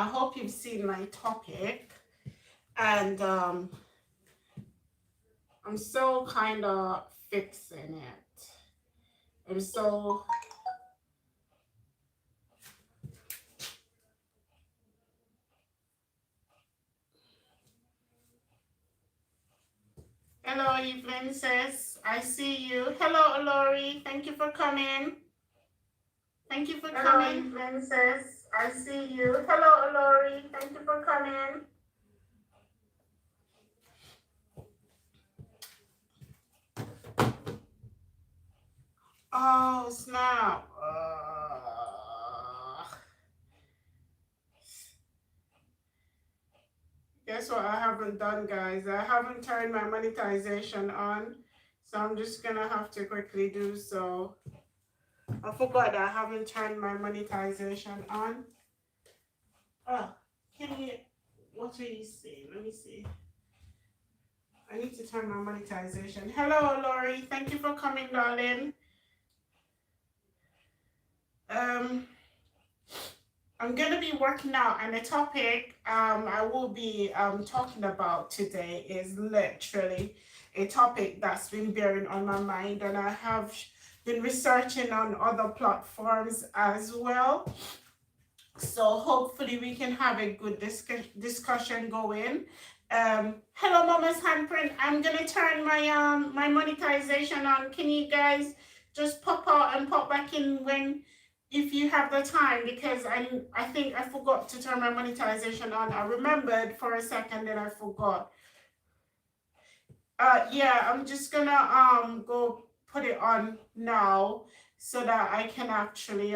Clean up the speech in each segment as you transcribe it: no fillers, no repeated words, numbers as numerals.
I hope you've seen my topic, and I'm still kind of fixing it. I'm so Hello, Evelyn says, I see you. Hello, Lori. Thank you for coming. Thank you for coming. Hello, Evelyn says, I see you. Hello, Lori. Thank you for coming. Oh, snap. Guess what I haven't done, guys? I haven't turned my monetization on, so I'm just gonna have to quickly do so. I forgot that I haven't turned my monetization on. Oh, can you, what are you seeing? Let me see. I need to turn my monetization. Hello, Lori. Thank you for coming, darling. I'm going to be working out, and the topic I will be talking about today is literally a topic that's been bearing on my mind, and I have been researching on other platforms as well. So hopefully we can have a good discussion going. Hello, Mama's Handprint. I'm gonna turn my monetization on. Can you guys just pop out and pop back in when if you have the time, because I think I forgot to turn my monetization on. I remembered for a second, then I forgot. Yeah, I'm just gonna go put it on now so that I can actually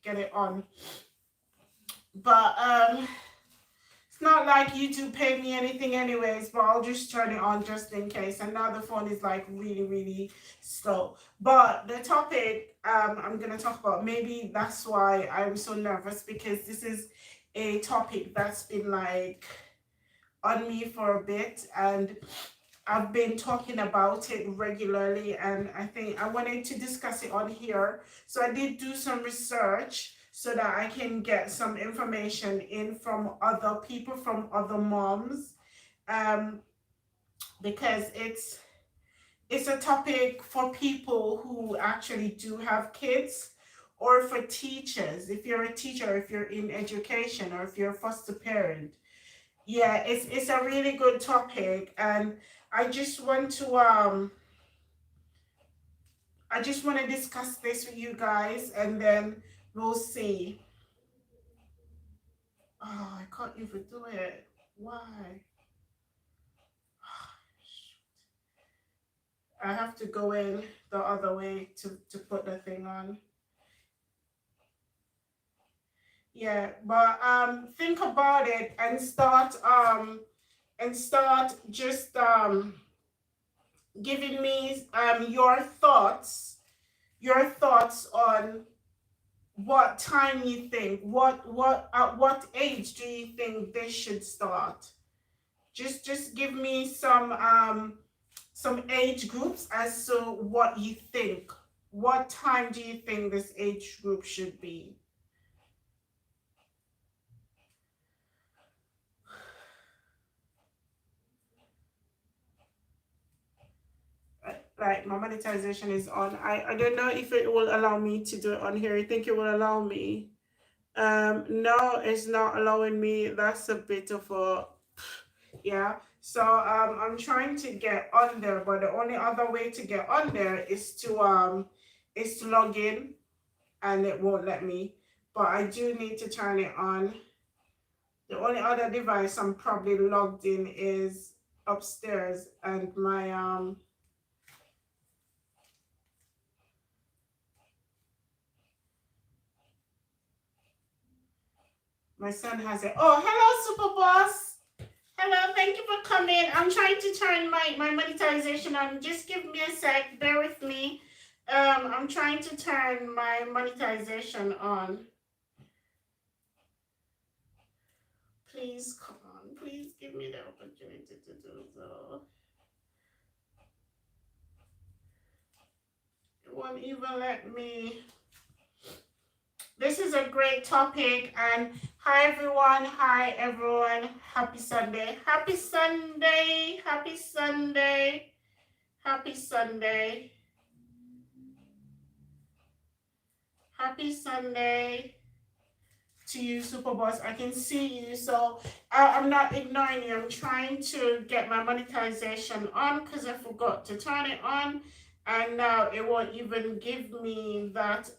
get it on. But it's not like YouTube paid me anything anyways, but I'll just turn it on just in case. And now the phone is like really slow. But the topic I'm gonna talk about, maybe that's why I'm so nervous, because this is a topic that's been like on me for a bit, and I've been talking about it regularly, and I think I wanted to discuss it on here. So I did do some research so that I can get some information in from other people, from other moms, because it's a topic for people who actually do have kids, or for teachers. If you're a teacher, if you're in education, or if you're a foster parent. Yeah, it's a really good topic, and I just want to discuss this with you guys, and then we'll see. Oh, I can't even do it. Why? I have to go in the other way to put the thing on. Yeah, but think about it and start just giving me your thoughts on what time you think, what at what age do you think this should start. Just give me some age groups as to what you think. What time do you think this age group should be? Right, my monetization is on. I don't know if it will allow me to do it on here. I think it will allow me. No, it's not allowing me. That's a bit of a, yeah. So I'm trying to get on there, but the only other way to get on there is to log in, and it won't let me. But I do need to turn it on. The only other device I'm probably logged in is upstairs, and my son has it. Oh, hello, Super Boss. Hello, thank you for coming. I'm trying to turn my monetization on. Just give me a sec. Bear with me. I'm trying to turn my monetization on. Please, come on. Please give me the opportunity to do so. It won't even let me. This is a great topic. And hi everyone. Hi everyone. Happy Sunday. Happy Sunday. Happy Sunday. Happy Sunday. Happy Sunday to you, Superboss. I can see you, so I'm not ignoring you. I'm trying to get my monetization on because I forgot to turn it on, and now it won't even give me that.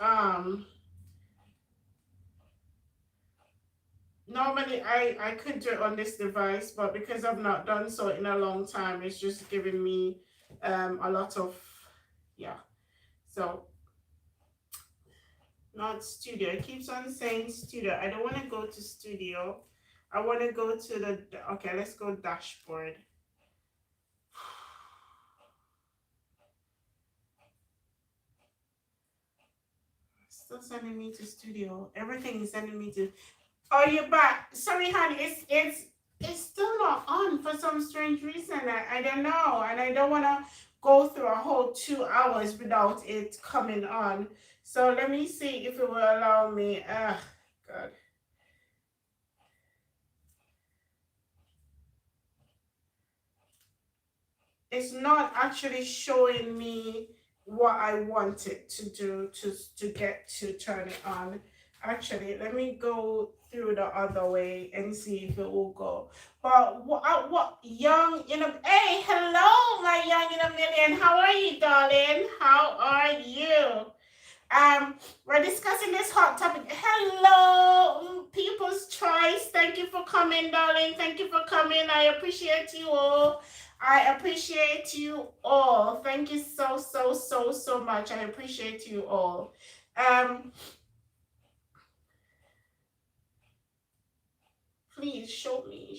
Normally I could do it on this device, but because I've not done so in a long time, it's just giving me a lot of, yeah. So not studio. It keeps on saying studio. I don't want to go to studio. I want to go to the, okay, let's go dashboard. Still sending me to studio. Everything is sending me to, oh, you're back. Sorry, honey. It's still not on for some strange reason. I don't know. And I don't want to go through a whole 2 hours without it coming on. So let me see if it will allow me. God. It's not actually showing me what I want it to do to get to turn it on. Actually, let me go through the other way and see if it will go. But what young in a, hey, hello, my young in a million. How are you, darling? How are you? We're discussing this hot topic. Hello, people's choice. Thank you for coming, darling. Thank you for coming. I appreciate you all. I appreciate you all. Thank you so much. I appreciate you all. Please show me.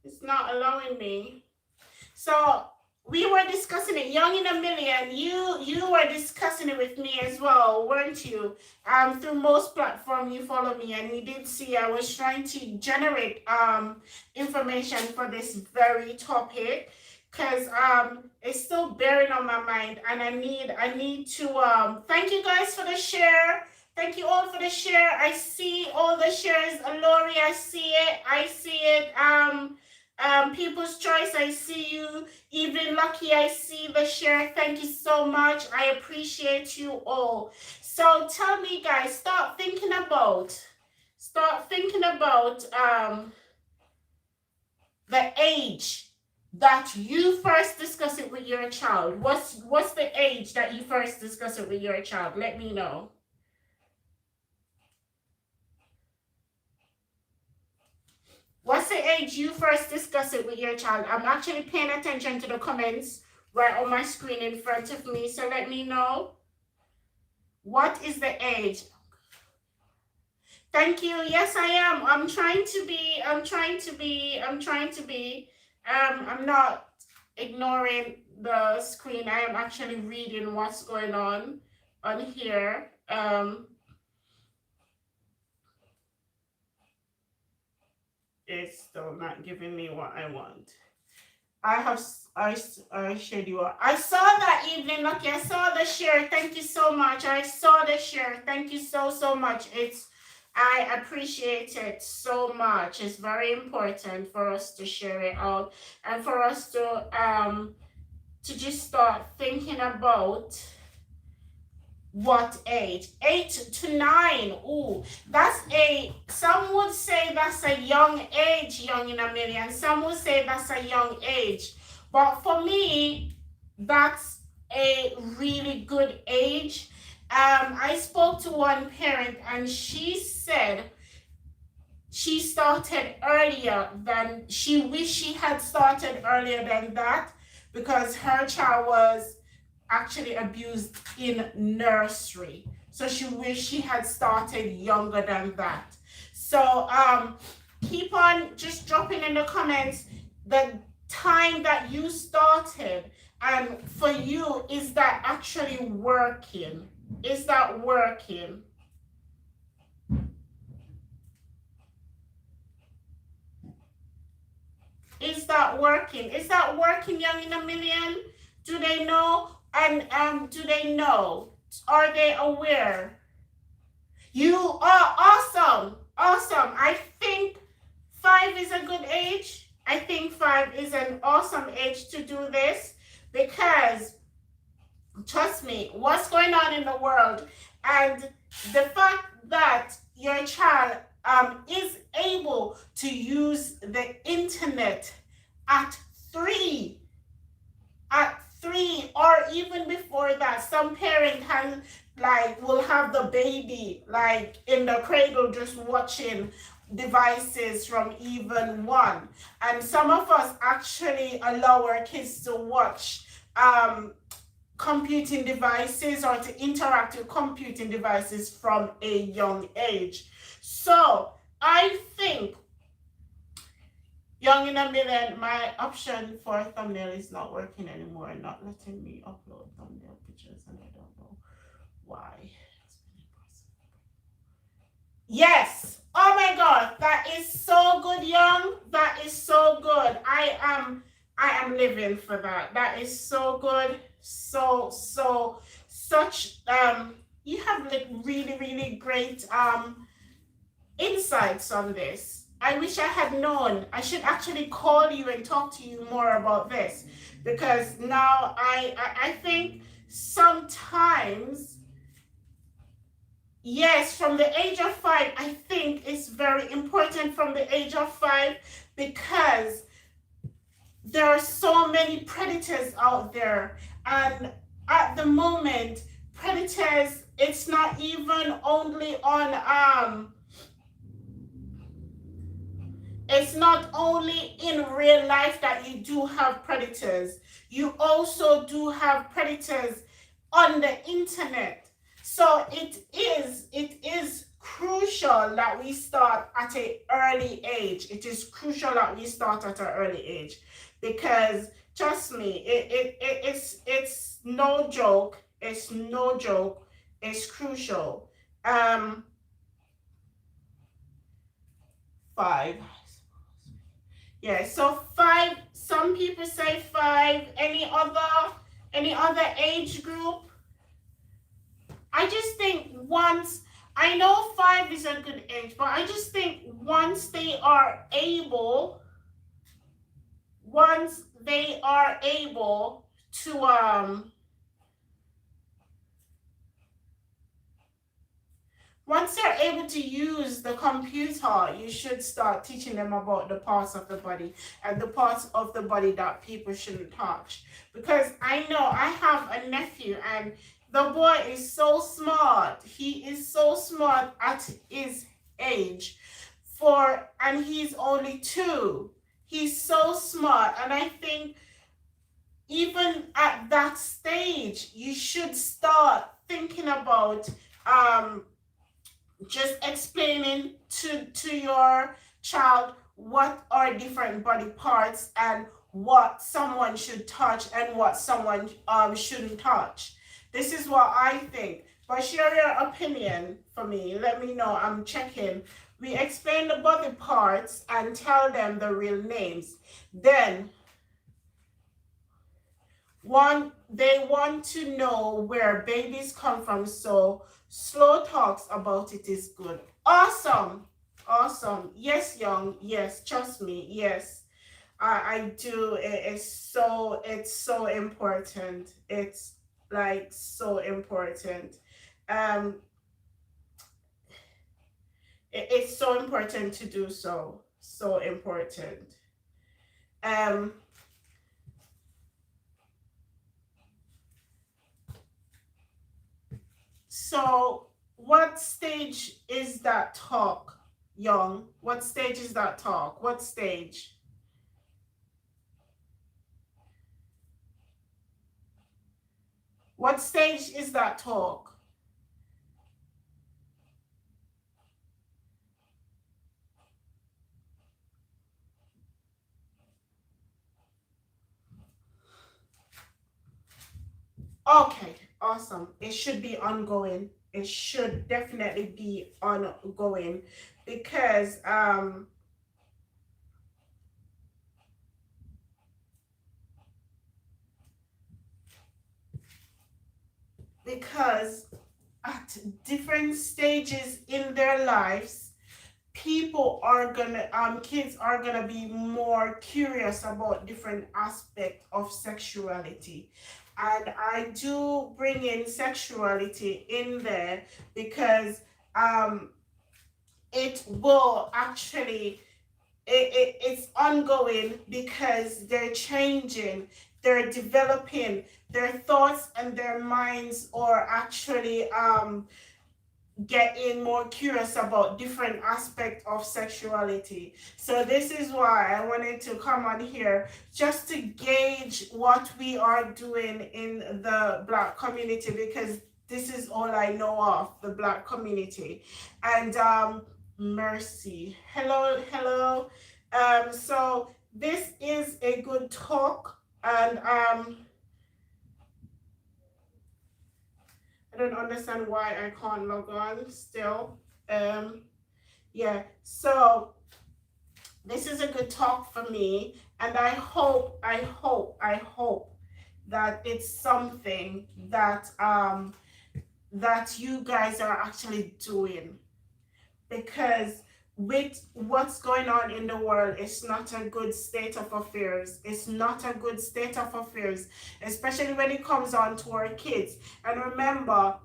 It's not allowing me. So we were discussing it, Young in a Million. You were discussing it with me as well, weren't you? Through most platform you follow me, and we did see I was trying to generate information for this very topic because it's still bearing on my mind, and I need to thank you guys for the share. Thank you all for the share. I see all the shares. Lori, I see it. People's Choice, I see you. Even Lucky, I see the share. Thank you so much. I appreciate you all. So tell me, guys, start thinking about the age that you first discuss it with your child. What's the age that you first discuss it with your child? Let me know. What's the age you first discuss it with your child? I'm actually paying attention to the comments right on my screen in front of me. So let me know. What is the age? Thank you. Yes, I am. I'm not ignoring the screen. I am actually reading what's going on here. It's still not giving me what I want. I shared you. I saw that evening. Okay, I saw the share. Thank you so much. I saw the share. Thank you so much. I appreciate it so much. It's very important for us to share it out and for us to just start thinking about what age? 8 to 9. Ooh, some would say that's a young age, Young in a Million. Some would say that's a young age. But for me, that's a really good age. I spoke to one parent and she said she started earlier than, she wished she had started earlier than that because her child was actually abused in nursery. So she wished she had started younger than that. So keep on just dropping in the comments the time that you started, and for you, is that actually working? Is that working? Is that working? Is that working, Young in a Million? Do they know? And do they know? Are they aware? You are awesome. Awesome. I think 5 is a good age. I think 5 is an awesome age to do this because, trust me, what's going on in the world and the fact that your child is able to use the internet at 3 or even before that. Some parent can will have the baby like in the cradle just watching devices from even 1, and some of us actually allow our kids to watch computing devices or to interact with computing devices from a young age. So I think Young in a Million, my option for thumbnail is not working anymore, not letting me upload thumbnail pictures, and I don't know why. Yes! Oh my god, that is so good, Young. That is so good. I am living for that. That is so good. Such you have like really, really great insights on this. I wish I had known. I should actually call you and talk to you more about this, because now I think sometimes, yes, from the age of 5, I think it's very important from the age of 5, because there are so many predators out there, and at the moment, predators, it's not even only on it's not only in real life that you do have predators. You also do have predators on the internet. So it is crucial that we start at an early age. It is crucial that we start at an early age, because trust me, it's no joke. It's no joke. It's crucial. 5. Yeah, so 5, some people say 5. Any other age group? I just think I know 5 is a good age, but I just think once they are able to once they're able to use the computer, you should start teaching them about the parts of the body and the parts of the body that people shouldn't touch. Because I know I have a nephew, and the boy is so smart. He is so smart at his age, and he's only 2. He's so smart, and I think even at that stage, you should start thinking about just explaining to your child what are different body parts and what someone should touch and what someone shouldn't touch. This is what I think. But share your opinion for me. Let me know. I'm checking. We explain the body parts and tell them the real names. Then they want to know where babies come from, so slow talks about it is good. Awesome. Awesome. Yes, Young. Yes, trust me. Yes, I do. It's so important. It's like so important. It's so important to do so. So important. So what stage is that talk, Young? What stage is that talk? What stage? What stage is that talk? Okay, awesome. It should be ongoing. It should definitely be ongoing, because because at different stages in their lives, kids are gonna be more curious about different aspects of sexuality. And I do bring in sexuality in there because um it will actually it's ongoing, because they're changing, they're developing, their thoughts and their minds are actually getting more curious about different aspects of sexuality. So this is why I wanted to come on here, just to gauge what we are doing in the Black community, because this is all I know of the Black community. And Mercy, hello. So this is a good talk, and I don't understand why I can't log on still. Yeah, so this is a good talk for me, and I hope that it's something that you guys are actually doing, because with what's going on in the world, it's not a good state of affairs. It's not a good state of affairs, especially when it comes on to our kids. And remember,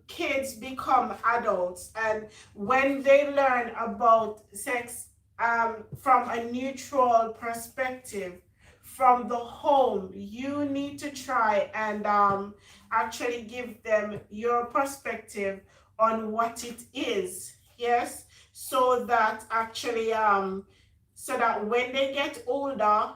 kids become adults, and when they learn about sex from a neutral perspective, from the home, you need to try and actually give them your perspective on what it is. Yes, so that actually so that when they get older,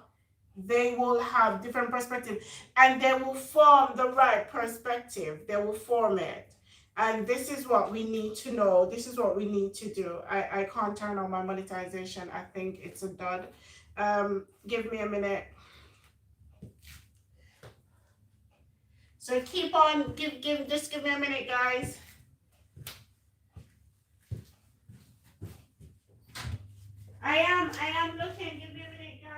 they will have different perspective, and they will form the right perspective, they will form it. And this is what we need to know, this is what we need to do. I can't turn on my monetization, I think it's a dud. Give me a minute. So keep on, just give me a minute, guys. I am looking. Give me a minute, guys.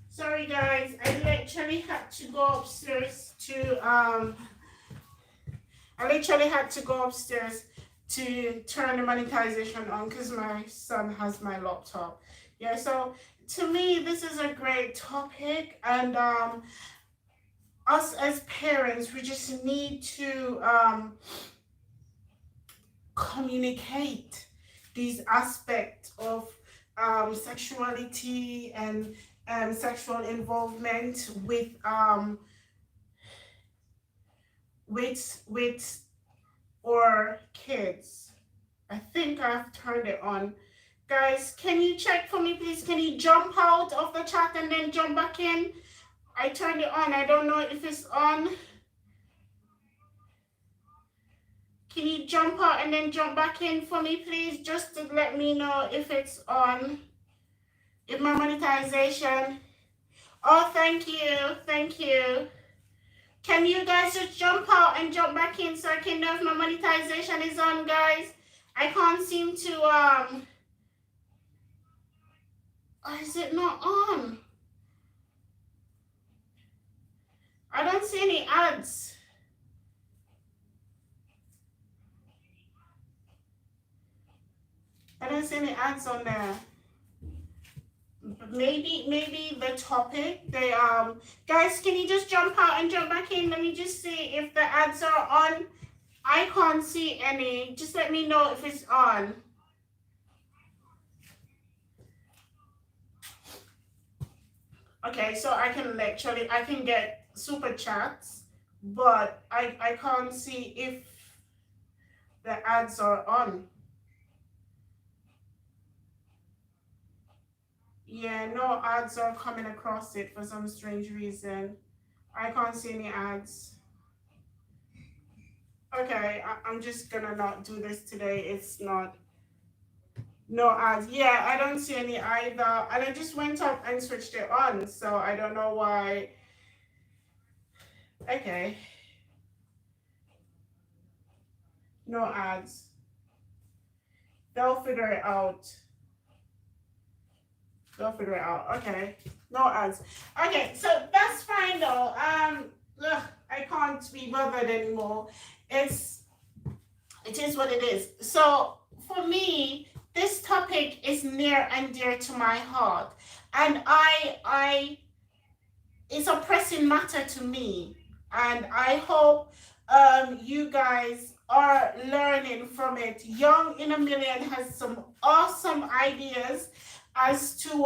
Sorry, guys. I literally had to go upstairs to to turn the monetization on because my son has my laptop. Yeah, so to me, this is a great topic, and us as parents, we just need to communicate these aspects of sexuality and sexual involvement with our kids. I think I've turned it on. Guys, can you check for me, please? Can you jump out of the chat and then jump back in? I turned it on. I don't know if it's on. Can you jump out and then jump back in for me, please? Just to let me know if it's on. If my monetization. Oh, thank you. Thank you. Can you guys just jump out and jump back in so I can know if my monetization is on, guys? I can't seem to, oh, is it not on? I don't see any ads. I don't see any ads on there. Maybe the topic, they guys, can you just jump out and jump back in? Let me just see if the ads are on. I can't see any. Just let me know if it's on. Okay, so I can get super chats, but I can't see if the ads are on. Yeah, no ads are coming across it for some strange reason. I can't see any ads. Okay, I'm just gonna not do this today. It's not, no ads. Yeah, I don't see any either. And I just went up and switched it on, so I don't know why. Okay. No ads. They'll figure it out. They'll figure it out. Okay. No ads. Okay, so that's fine though. I can't be bothered anymore. It is what it is. So for me, this topic is near and dear to my heart, and it's a pressing matter to me, and I hope you guys are learning from it. Young in a Million has some awesome ideas as to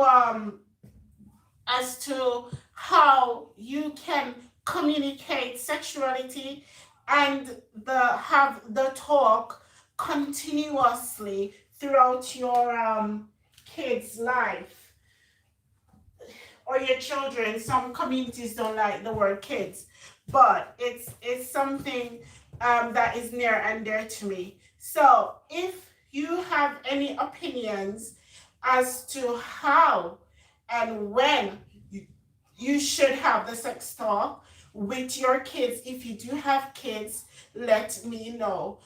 how you can communicate sexuality and have the talk continuously throughout your kids' life or your children. Some communities don't like the word kids, but it's something that is near and dear to me. So if you have any opinions as to how and when you should have the sex talk with your kids, if you do have kids, let me know.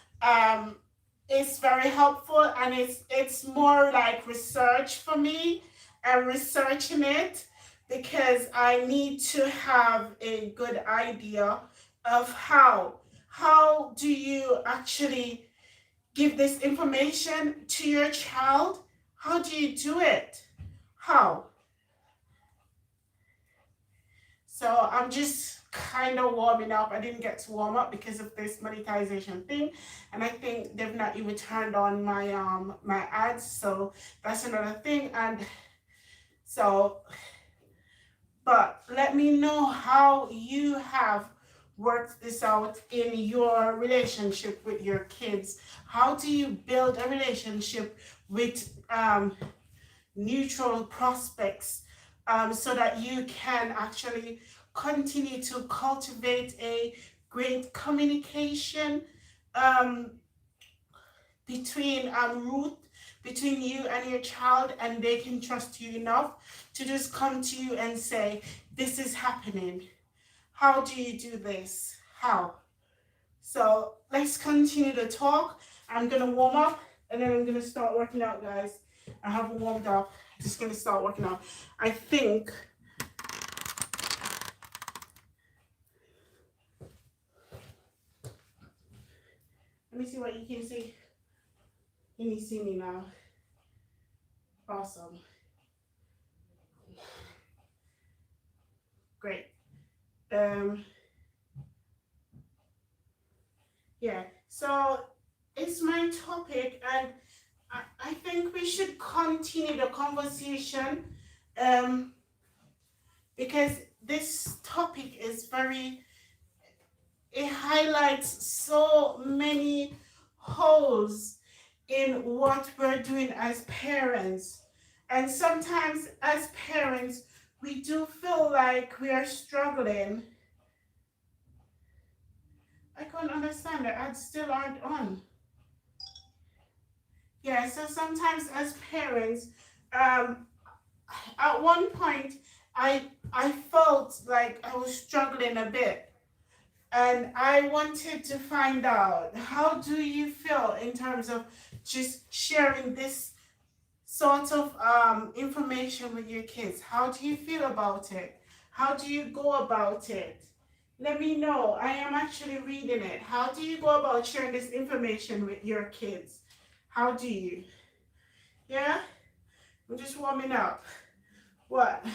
It's very helpful, and it's more like research for me and researching it, because I need to have a good idea of how do you actually give this information to your child. How do you do it? How? So I'm just kind of warming up. I didn't get to warm up because of this monetization thing, and I think they've not even turned on my my ads, so that's another thing. And so, but let me know how you have worked this out in your relationship with your kids. How do you build a relationship with neutral prospects, so that you can actually continue to cultivate a great communication between between you and your child, and they can trust you enough to just come to you and say, this is happening. How do you do this? How? So let's continue to talk. I'm gonna warm up, and then I'm gonna start working out, guys. I haven't warmed up. I'm just gonna start working out. I think let me see what you can see. Can you see me now? Awesome. Great. Yeah, so it's my topic, and I think we should continue the conversation, because this topic is it highlights so many holes in what we're doing as parents. And sometimes as parents, we do feel like we are struggling. I can't understand, the ads still aren't on. Yeah, so sometimes as parents, at one point, I felt like I was struggling a bit, and I wanted to find out, how do you feel in terms of just sharing this sort of information with your kids? How do you feel about it? How do you go about it? Let me know. I am actually reading it. How do you go about sharing this information with your kids? How do you? Yeah? I'm just warming up. What?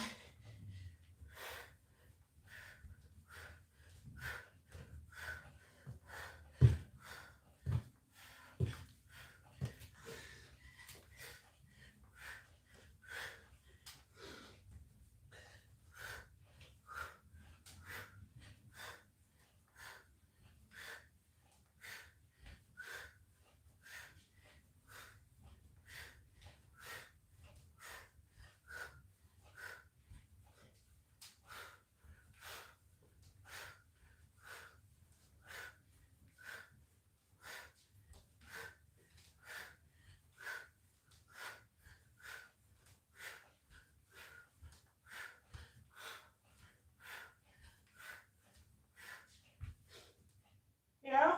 Yeah?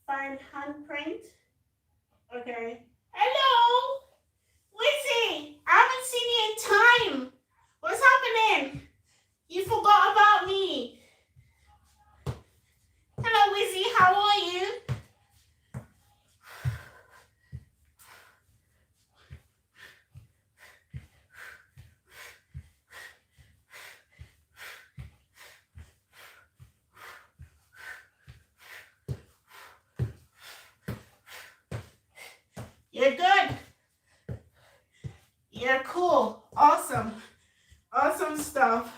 Find handprint. Okay. Hello! Wizzy! I haven't seen you in time. What's happening? You forgot about me. Hello, Wizzy. How are you? You're good. You're cool. Awesome. Awesome stuff.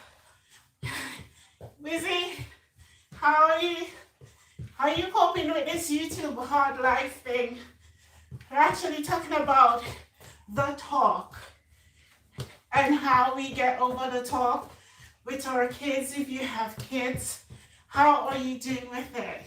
Wizzy, how are you? How are you coping with this YouTube hard life thing? We're actually talking about the talk and how we get over the talk with our kids. If you have kids, how are you doing with it?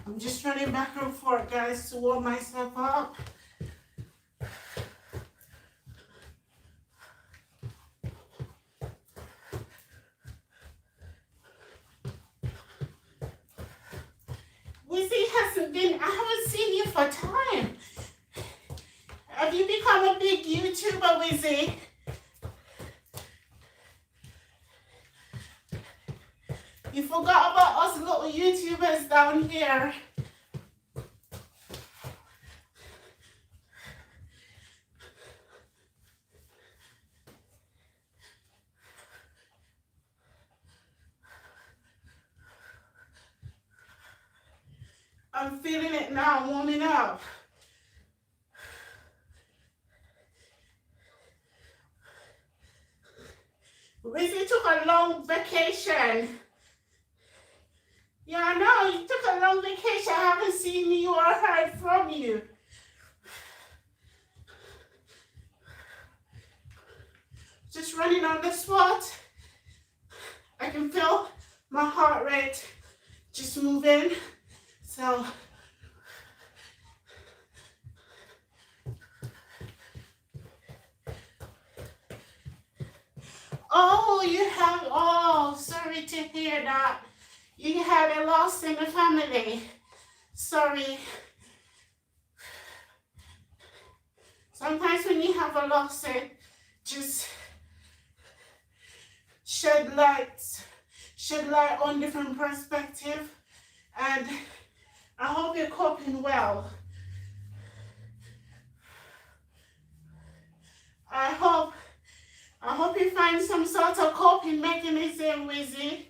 I'm just running back and forth, guys, to warm myself up. Wizzy hasn't been, I haven't seen you for time. Have you become a big YouTuber, Wizzy? You forgot about us little YouTubers down here. I'm feeling it now, I'm warming up. Wizzy took a long vacation. Yeah, I know, you took a long vacation. I haven't seen you or heard from you. Just running on the spot. I can feel my heart rate just moving. So, oh, sorry to hear that. You had a loss in the family. Sorry. Sometimes when you have a loss, it just shed light on different perspective. And I hope you're coping well. I hope you find some sort of coping mechanism, Wizzy.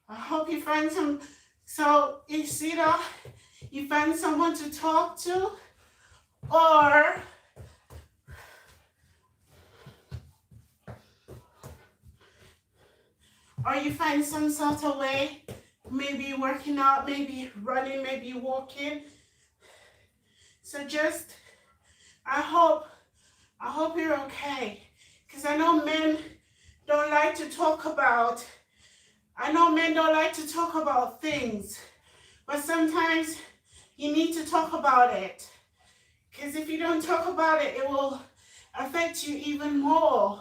I hope you find some, so you see that you find someone to talk to, or you find some sort of way, maybe working out, maybe running, maybe walking. So just, I hope you're okay. Because I know men don't like to talk about things, but sometimes you need to talk about it. Because if you don't talk about it, it will affect you even more.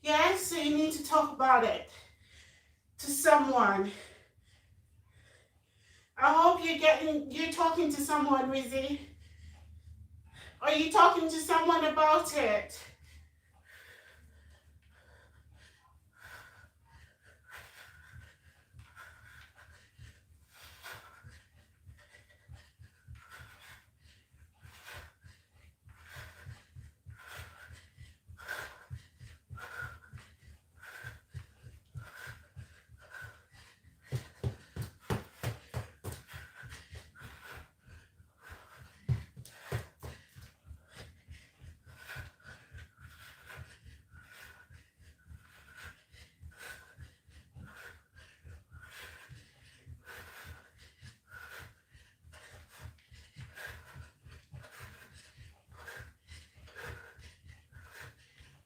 Yes, so you need to talk about it to someone. I hope you're talking to someone, Wizzy. Are you talking to someone about it?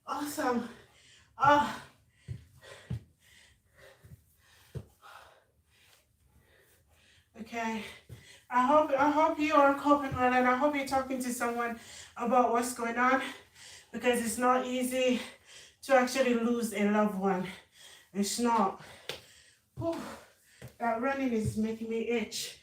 Awesome. Okay. I hope you are coping well, and I hope you're talking to someone about what's going on, because it's not easy to actually lose a loved one. It's not. Whew. That running is making me itch.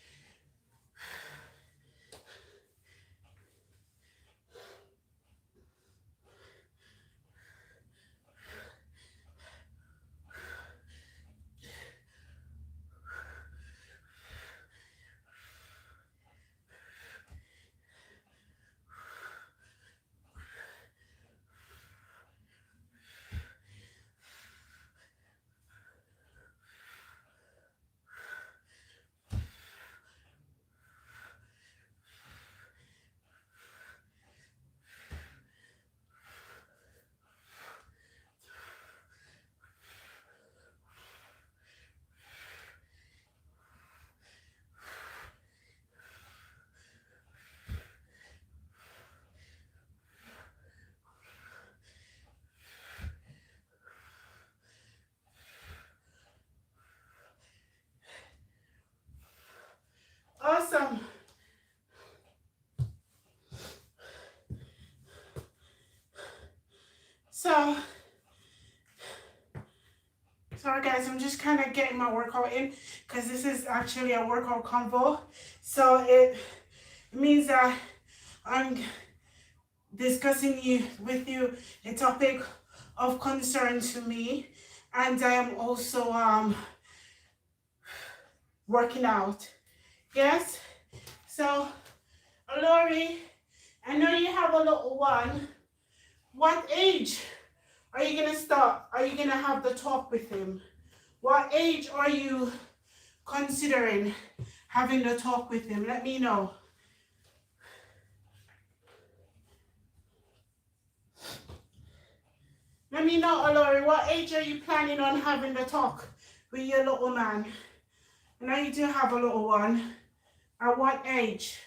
Awesome. So, sorry guys, I'm just kind of getting my workout in, because this is actually a workout convo. So it means that I'm discussing with you a topic of concern to me, and I am also working out. Yes. So, Lori, I know you have a little one. What age are you gonna start? Are you gonna have the talk with him? What age are you considering having the talk with him? Let me know. Let me know, Lori, what age are you planning on having the talk with your little man? I know you do have a little one. At what age?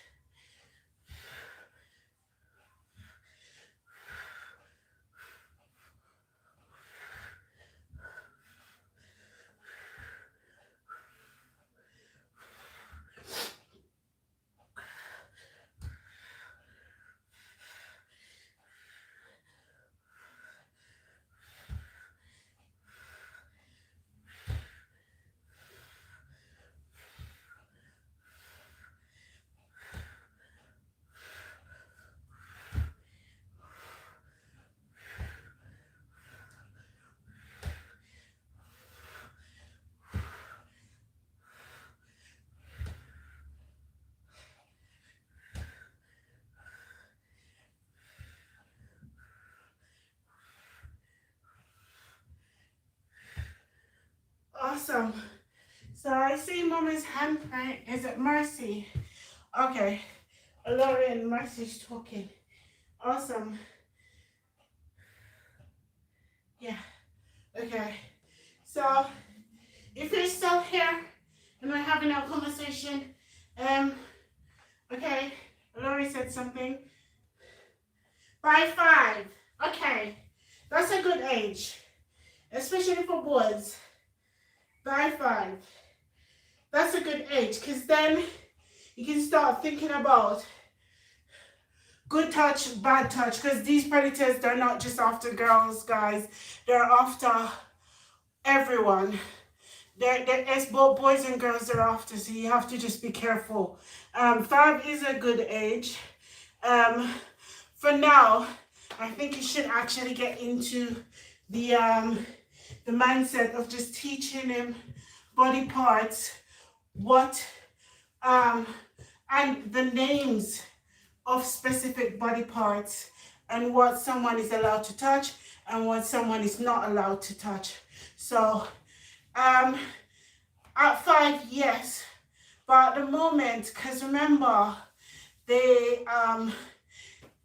Awesome. So I see Mama's handprint. Is it Mercy? Okay. Laurie and Mercy's talking. Awesome. Yeah. Okay. So if you're still here and we're having our conversation, okay, Laurie said something. By 5. Okay. That's a good age. Especially for boys. By 5. That's a good age, because then you can start thinking about good touch, bad touch, because these predators, they're not just after girls, guys. They're after everyone. It's both boys and girls they're after, so you have to just be careful. 5 is a good age. For now, I think you should actually get into the mindset of just teaching him body parts, what and the names of specific body parts, and what someone is allowed to touch and what someone is not allowed to touch. So at 5, yes, but at the moment, because remember,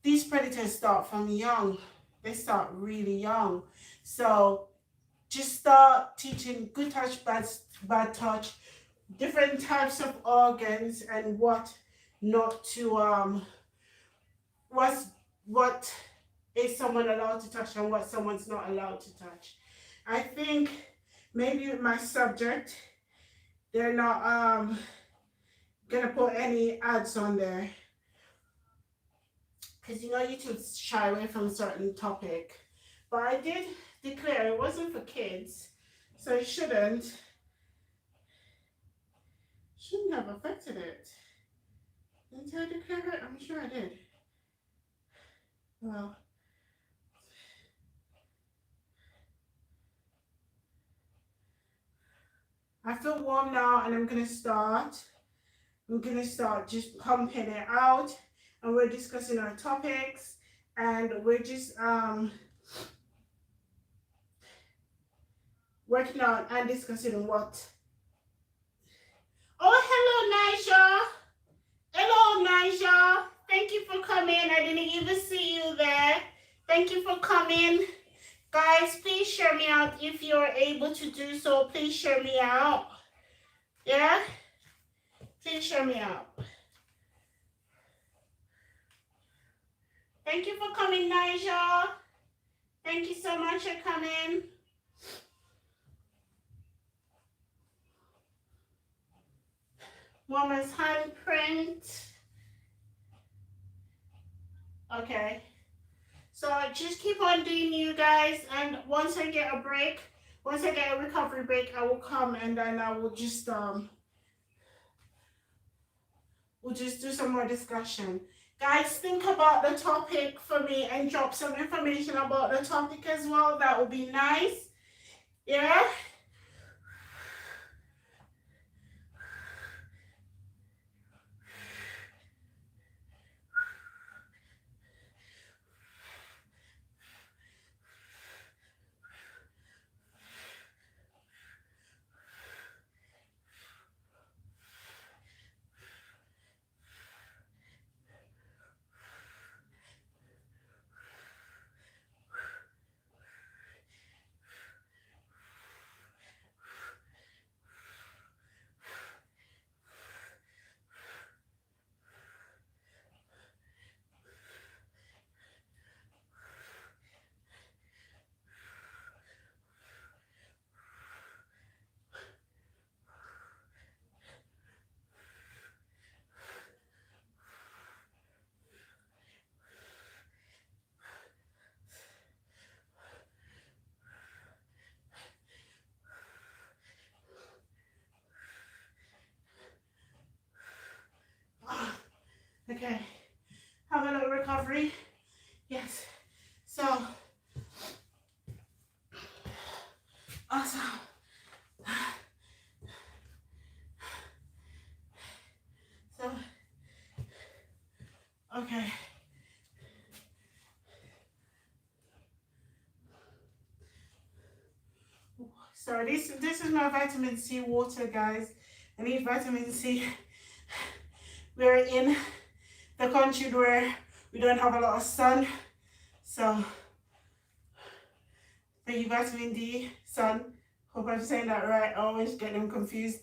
these predators start from young. They start really young. So just start teaching good touch, bad touch, different types of organs, and what not to what is someone allowed to touch and what someone's not allowed to touch. I think maybe with my subject, they're not gonna put any ads on there, because you know YouTube's shy away from a certain topic. But I did declare it wasn't for kids, so it shouldn't have affected it. Didn't I declare it? I'm sure I did. Well, I feel warm now, and I'm gonna start just pumping it out, and we're discussing our topics, and we're just working on and discussing what. Oh, hello, Nigel. Hello, Nigel. Thank you for coming. I didn't even see you there. Thank you for coming. Guys, please share me out if you're able to do so. Please share me out. Yeah? Please share me out. Thank you for coming, Nigel. Thank you so much for coming. Mama's handprint. Okay. So just keep on doing, you guys, and once I get a recovery break, I will come, and then I will just we'll just do some more discussion. Guys, think about the topic for me and drop some information about the topic as well. That would be nice. Yeah? Okay. Have a little recovery. Yes. So, awesome. So, okay. So this is my vitamin C water, guys. I need vitamin C. We're in the country where we don't have a lot of sun, so thank you, vitamin D, sun. Hope I'm saying that right. I always get them confused.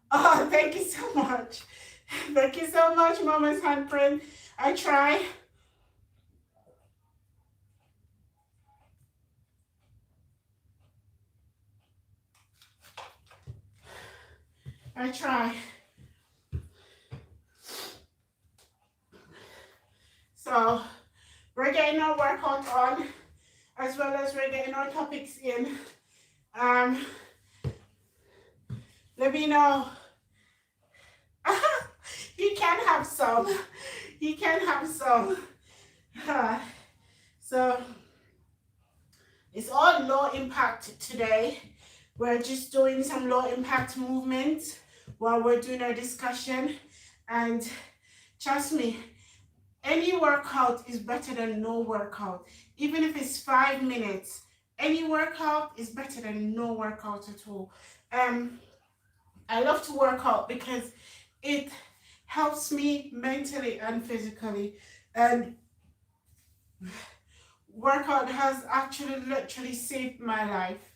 Oh, thank you so much. Thank you so much, Mama's handprint. I try. I try. So we're getting our workout on, as well as we're getting our topics in. Let me know. You can have some. You can have some. So it's all low impact today. We're just doing some low impact movements while we're doing our discussion. And trust me, any workout is better than no workout. Even if it's 5 minutes, any workout is better than no workout at all. I love to work out because it helps me mentally and physically. And workout has actually literally saved my life.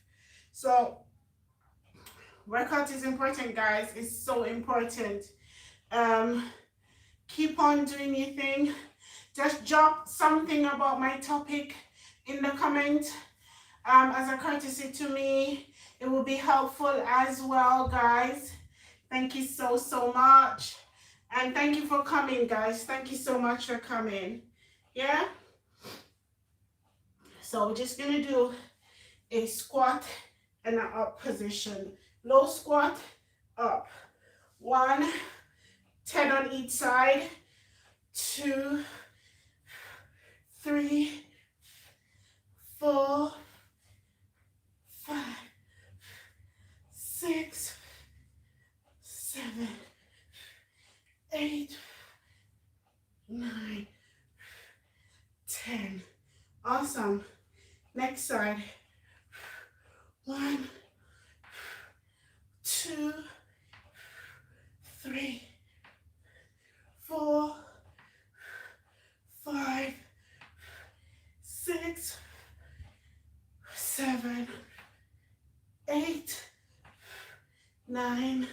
So workout is important, guys. It's so important. Keep on doing your thing. Just drop something about my topic in the comment as a courtesy to me. It will be helpful as well, guys. Thank you so much. And thank you for coming, guys. Thank you so much for coming. Yeah? So we're just going to do a squat and an up position. Low squat, up. 1, 10 on each side. 2, 3, 4, 5, 6, 7, 8, 9, 10. Awesome. Next side. 1, 2, 3, 4, 5, 6, 7, 8, 9,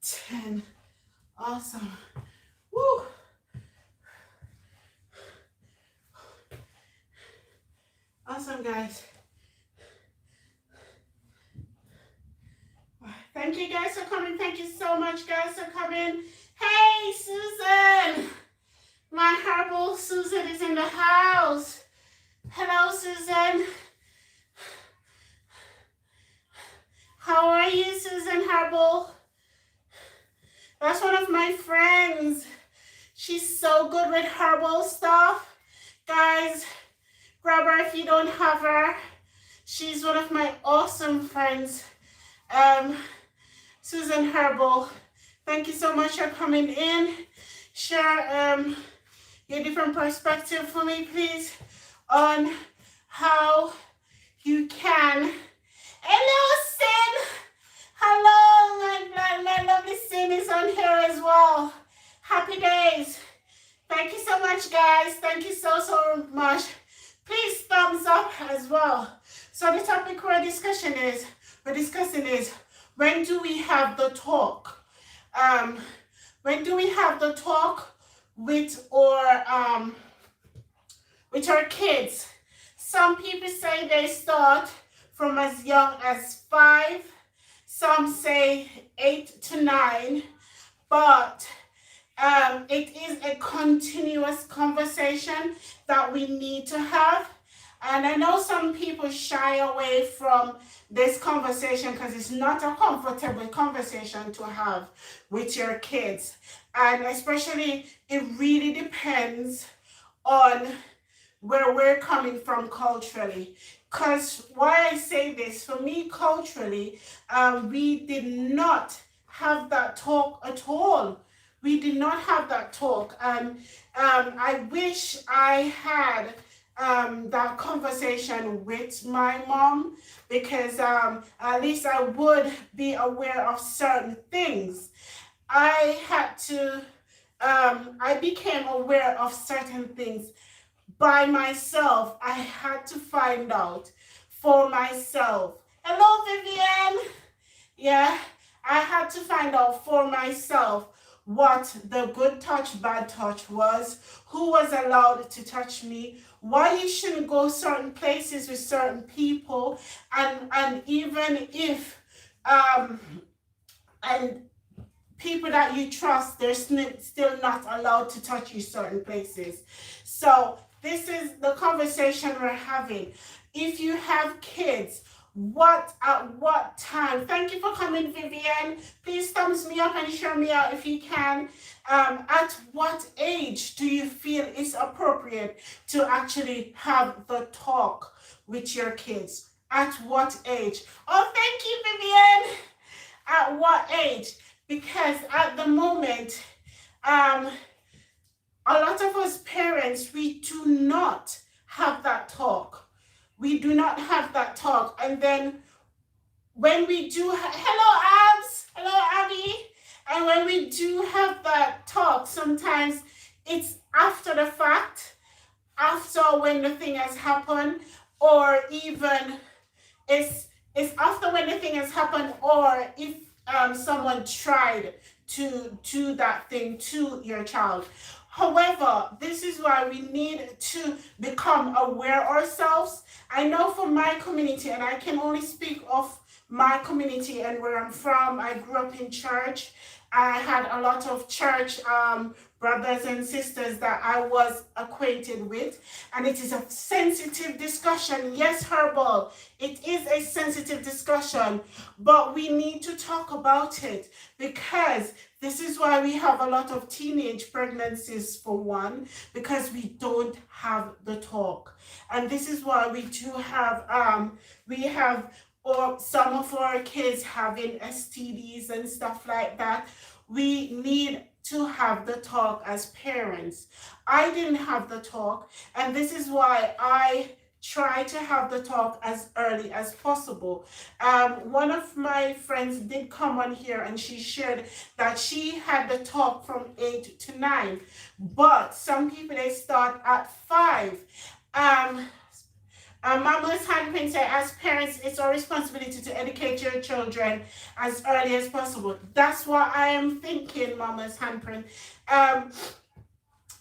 10. Awesome. Woo. Awesome, guys. Thank you guys for coming. Thank you so much, guys, for coming. Hey, Susan. My herbal Susan is in the house. Hello, Susan. How are you, Susan Herbal? That's one of my friends. She's so good with herbal stuff. Guys, grab her if you don't have her. She's one of my awesome friends. Susan Herbal, thank you so much for coming in. Share your different perspective for me, please, on how you can. Hello, Sin. Hello, my lovely Sin is on here as well. Happy days. Thank you so much, guys. Thank you so much. Please thumbs up as well. So the topic we're discussing is, when do we have the talk? When do we have the talk with our kids? Some people say they start from as young as 5. Some say 8 to 9. But it is a continuous conversation that we need to have. And I know some people shy away from this conversation because it's not a comfortable conversation to have with your kids. And especially, it really depends on where we're coming from culturally. Because why I say this, for me culturally, we did not have that talk at all. We did not have that talk. And I wish I had that conversation with my mom, because at least I would be aware of certain things. I had to, I became aware of certain things by myself. I had to find out for myself. Hello, Vivian. Yeah, I had to find out for myself what the good touch, bad touch was, who was allowed to touch me, why you shouldn't go certain places with certain people, and even if and people that you trust, they're still not allowed to touch you certain places. So this is the conversation we're having. If you have kids, what at what time? Thank you for coming, Vivian. Please thumbs me up and share me out if you can. At what age do you feel is appropriate to actually have the talk with your kids? At what age? Oh, thank you, Vivian. At what age? Because at the moment, a lot of us parents, we do not have that talk. We do not have that talk. And then when we do, hello Abs, hello Abby. And when we do have that talk, sometimes it's after the fact, after when the thing has happened, or even it's after when the thing has happened, or if someone tried to do that thing to your child. However, this is why we need to become aware ourselves. I know for my community, and I can only speak of my community and where I'm from. I grew up in church. I had a lot of church brothers and sisters that I was acquainted with, and it is a sensitive discussion. Yes, Herbal, it is a sensitive discussion, but we need to talk about it, because this is why we have a lot of teenage pregnancies, for one, because we don't have the talk. And this is why we do have or some of our kids having STDs and stuff like that. We need to have the talk as parents. I didn't have the talk, and this is why I try to have the talk as early as possible. One of my friends did come on here and she shared that she had the talk from 8 to 9, but some people, they start at 5. Mama's handprint said, as parents, it's our responsibility to educate your children as early as possible. That's what I am thinking, Mama's handprint.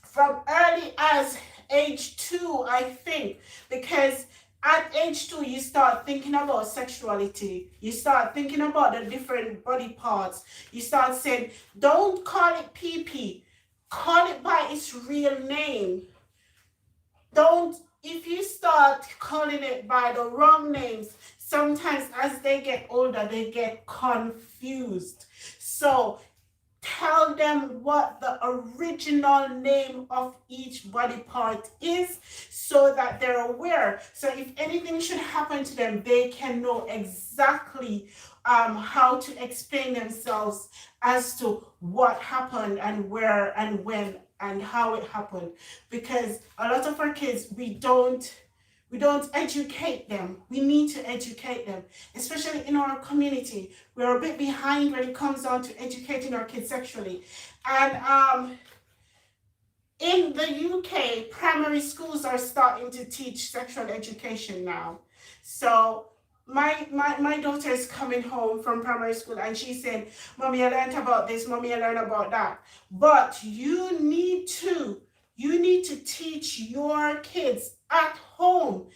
From early as age 2, I think, because at age 2, you start thinking about sexuality. You start thinking about the different body parts. You start saying, don't call it pee-pee. Call it by its real name. If you start calling it by the wrong names, sometimes as they get older, they get confused. So tell them what the original name of each body part is, so that they're aware. So if anything should happen to them, they can know exactly how to explain themselves as to what happened and where and when and how it happened. Because a lot of our kids, we don't educate them. We need to educate them, especially in our community. We're a bit behind when it comes down to educating our kids sexually. And in the UK, primary schools are starting to teach sexual education now. So my daughter is coming home from primary school and she's saying, Mommy, I learned about this, Mommy, I learned about that. But you need to teach your kids at home.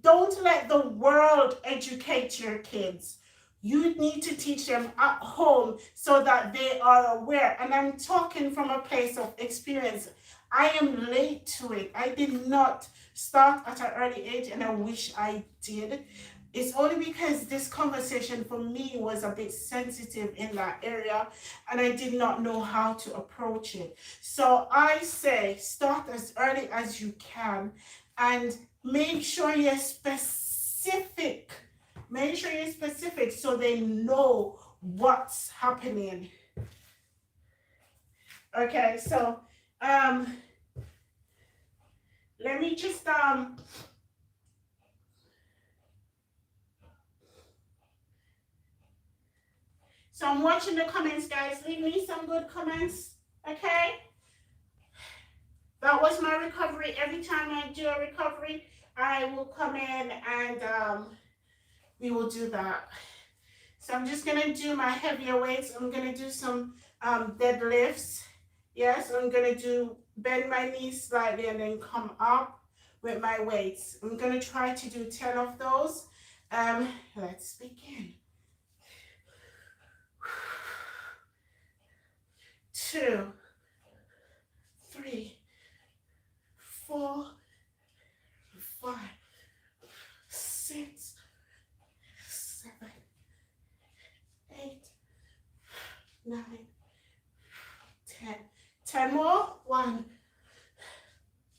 Don't let the world educate your kids. You need to teach them at home so that they are aware. And I'm talking from a place of experience. I am late to it. I did not start at an early age, and I wish I did. It's only because this conversation for me was a bit sensitive in that area, and I did not know how to approach it. So I say start as early as you can, and make sure you're specific. Make sure you're specific so they know what's happening. Okay, so let me just so I'm watching the comments, guys. Leave me some good comments, okay? That was my recovery. Every time I do a recovery, I will come in and we will do that. So I'm just gonna do my heavier weights. I'm gonna do some deadlifts. Yes, I'm gonna bend my knees slightly and then come up with my weights. I'm gonna try to do 10 of those. Let's begin. 2, 3, 4, 5, 6, 7, 8, 9, 10. 10 more. 1,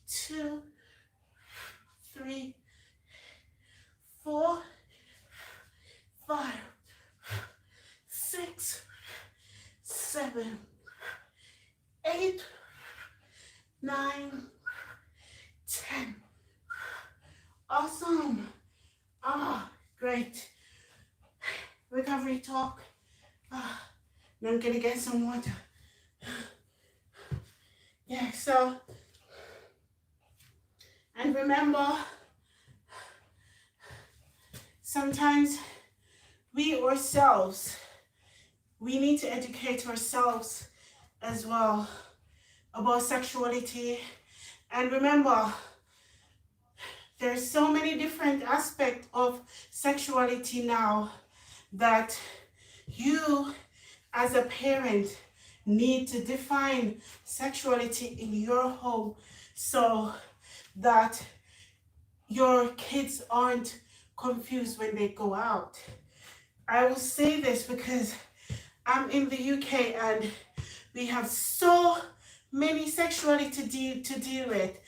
2, 3, 4, 5, 6, 7, 8, 9, 10. Awesome. Ah, great. Recovery talk. Now I'm gonna get some water. Yeah, so, and remember, sometimes we ourselves, we need to educate ourselves as well about sexuality. And remember, there's so many different aspects of sexuality now that you as a parent need to define sexuality in your home so that your kids aren't confused when they go out. I will say this because I'm in the UK and we have so many sexuality to deal with.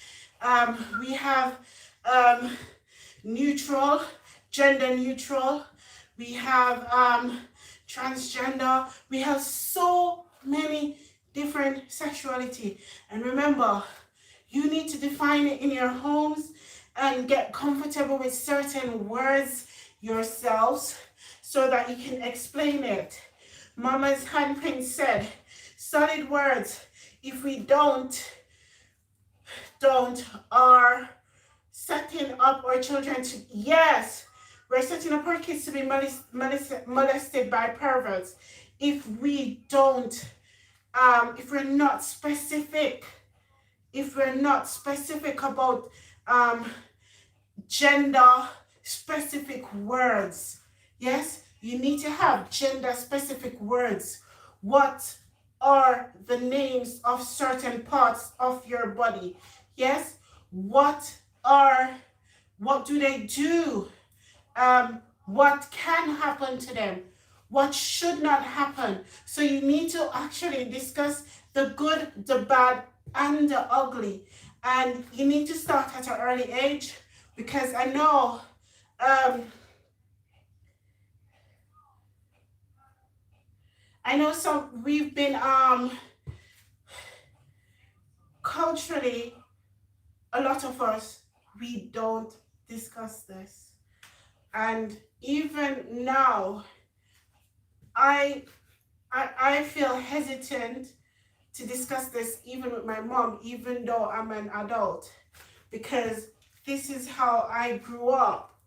We have neutral, gender neutral. We have transgender. We have so many different sexuality. And remember, you need to define it in your homes and get comfortable with certain words yourselves so that you can explain it. Mama's handprint said, solid words, if we don't are setting up our children to, yes, we're setting up our kids to be molested by perverts. If we don't, if we're not specific about gender specific words, yes, you need to have gender specific words. What are the names of certain parts of your body? Yes, what do they do? What can happen to them? What should not happen? So you need to actually discuss the good, the bad, and the ugly. And you need to start at an early age, because I know some, we've been culturally, a lot of us, we don't discuss this. And even now, I feel hesitant to discuss this even with my mom, even though I'm an adult, because this is how I grew up.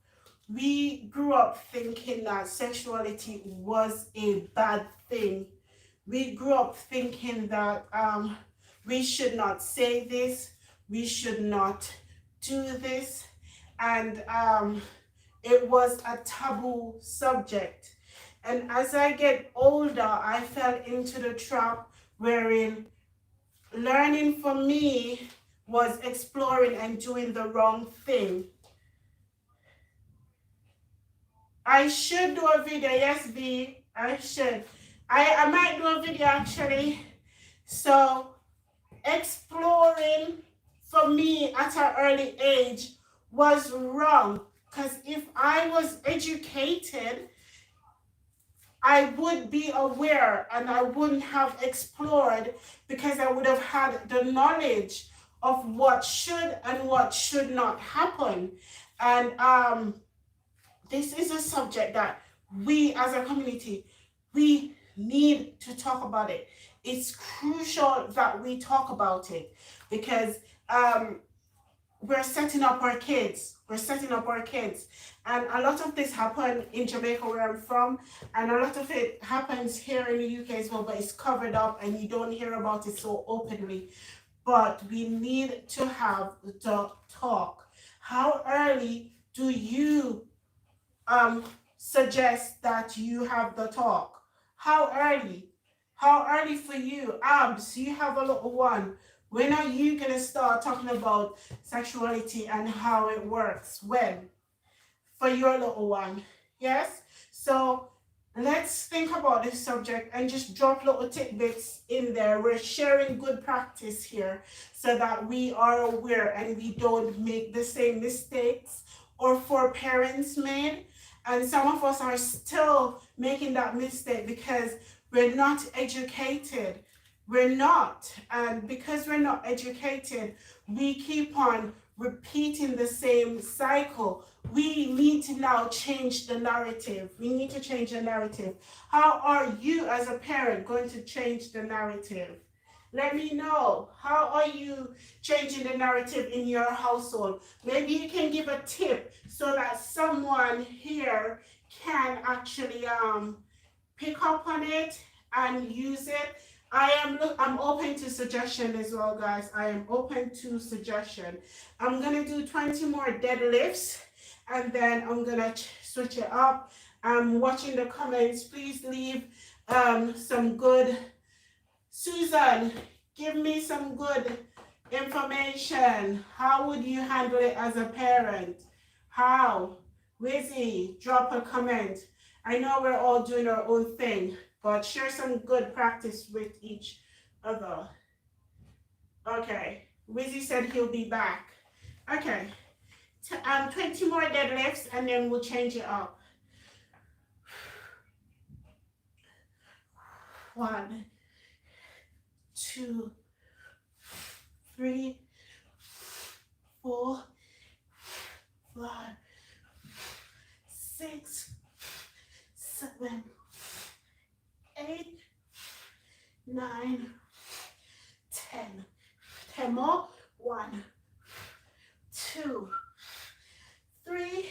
We grew up thinking that sexuality was a bad thing. We grew up thinking that we should not say this, we should not do this, and it was a taboo subject. And as I get older, I fell into the trap wherein learning for me was exploring and doing the wrong thing. I should do a video, yes, V, I should. I might do a video actually. So exploring for me at an early age was wrong, because if I was educated, I would be aware and I wouldn't have explored, because I would have had the knowledge of what should and what should not happen. And this is a subject that we as a community, we need to talk about it. It's crucial that we talk about it because we're setting up our kids. We're setting up our kids. And a lot of this happened in Jamaica where I'm from, and a lot of it happens here in the UK as well, but it's covered up and you don't hear about it so openly. But we need to have the talk. How early do you suggest that you have the talk? How early? How early for you? Abs, you have a little one. When are you going to start talking about sexuality and how it works? When? For your little one. Yes? So let's think about this subject and just drop little tidbits in there. We're sharing good practice here so that we are aware and we don't make the same mistakes or for parents made. And some of us are still making that mistake because we're not educated. We're not. And because we're not educated, we keep on repeating the same cycle. We need to now change the narrative. We need to change the narrative. How are you as a parent going to change the narrative? Let me know. How are you changing the narrative in your household? Maybe you can give a tip so that someone here can actually pick up on it and use it. I'm open to suggestion as well, guys. I am open to suggestion. I'm gonna do 20 more deadlifts and then I'm gonna switch it up. I'm watching the comments. Please leave some good. Susan, give me some good information. How would you handle it as a parent? How? Wizzy, drop a comment. I know we're all doing our own thing, but share some good practice with each other. Okay, Wizzy said he'll be back. Okay, 20 more deadlifts and then we'll change it up. 1, 2, 3, 4, 5, 6, 7, 8, 9, 10. 10 more. 1, 2, 3,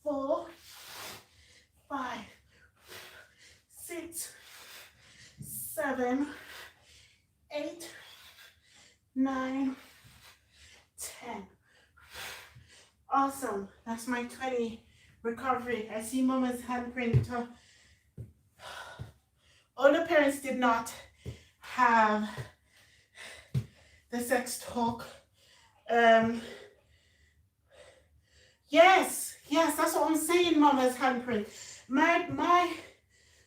4, 5, 6, 7, 8, 9, 10. Awesome. That's my 20 recovery. I see Mama's handprint. All the parents did not have the sex talk. Yes, that's what I'm saying, Mama's handprint. My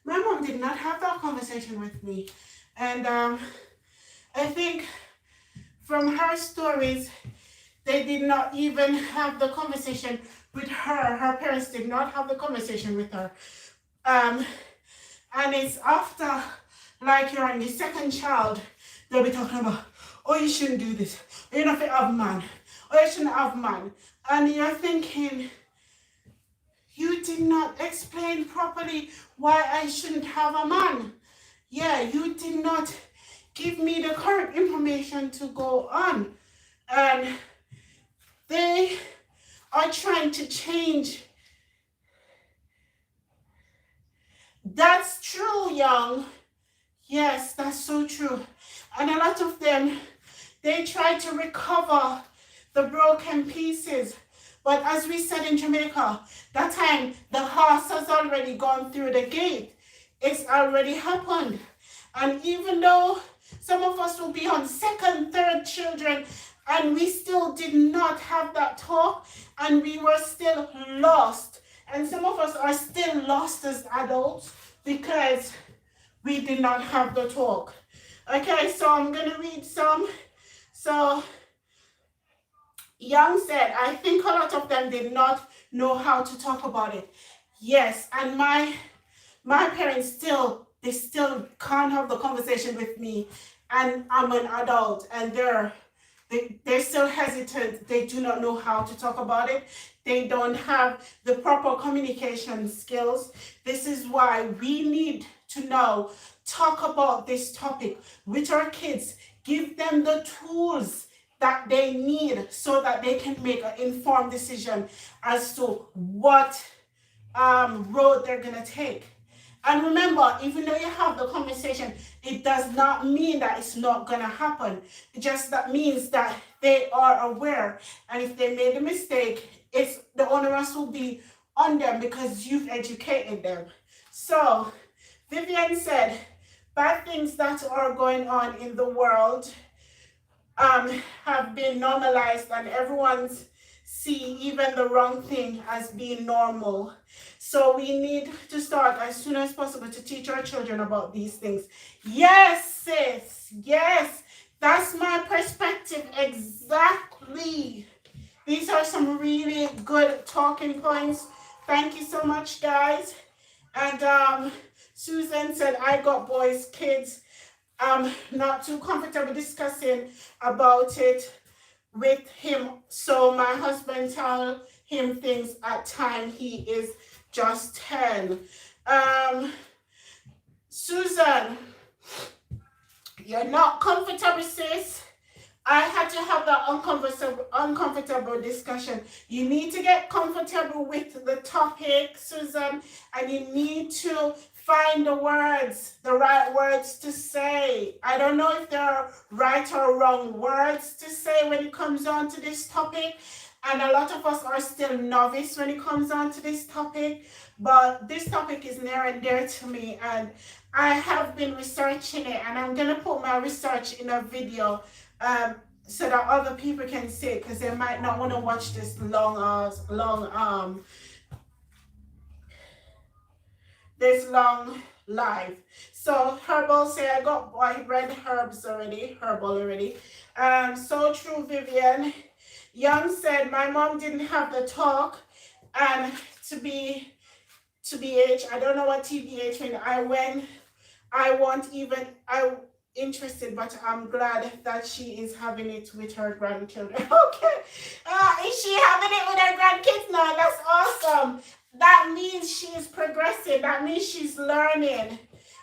mom did not have that conversation with me. And I think from her stories, they did not even have the conversation with her. Her parents did not have the conversation with her. And it's after, like, you're on the second child, they'll be talking about, oh, you shouldn't do this. You're not fit of man. Oh, you shouldn't have man. And you're thinking, you did not explain properly why I shouldn't have a man. Yeah, you did not give me the correct information to go on. And they are trying to change. That's true, Young. Yes, that's so true. And a lot of them, they try to recover the broken pieces. But as we said in Jamaica, that time the horse has already gone through the gate. It's already happened. And even though some of us will be on second, third children, and we still did not have that talk, and we were still lost. And some of us are still lost as adults because we did not have the talk. Okay, so I'm going to read some. So, Young said, I think a lot of them did not know how to talk about it. Yes, and my parents they still can't have the conversation with me. And I'm an adult, and they're they're still hesitant. They do not know how to talk about it. They don't have the proper communication skills. This is why we need to now talk about this topic with our kids. Give them the tools that they need so that they can make an informed decision as to what road they're gonna take. And remember, even though you have the conversation, it does not mean that it's not gonna happen. It just that means that they are aware. And if they made a mistake, it's the onus will be on them because you've educated them. So Vivian said, bad things that are going on in the world have been normalized, and everyone's see even the wrong thing as being normal. So we need to start as soon as possible to teach our children about these things. Yes, sis. Yes, that's my perspective exactly. These are some really good talking points. Thank you so much, guys. And Susan said, I got boys, kids. I'm not too comfortable discussing about it with him, so my husband tell him things at time he is just 10. Susan, you're not comfortable, sis. I had to have that uncomfortable discussion. You need to get comfortable with the topic, Susan, and you need to find the words, the right words to say. I don't know if there are right or wrong words to say when it comes on to this topic. And a lot of us are still novice when it comes on to this topic. But this topic is near and dear to me. And I have been researching it. And I'm going to put my research in a video so that other people can see it. Because they might not want to watch this long live. So Herbal say I read Herbal already. So true, Vivian. Young said my mom didn't have the talk, and to be I don't know what TBH means. I interested, but I'm glad that she is having it with her grandchildren. Okay. Is she having it with her grandkids now? That's awesome. That means she is progressing. That means she's learning.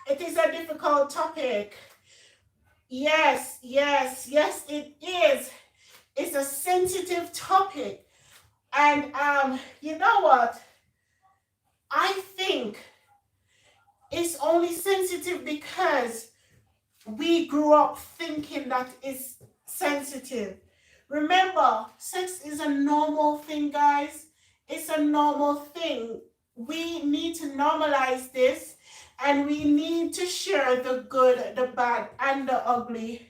It is a difficult topic. Yes, it is. It's a sensitive topic. And you know what? I think it's only sensitive because we grew up thinking that it's sensitive. Remember, sex is a normal thing, guys. It's a normal thing. We need to normalize this, and we need to share the good, the bad, and the ugly,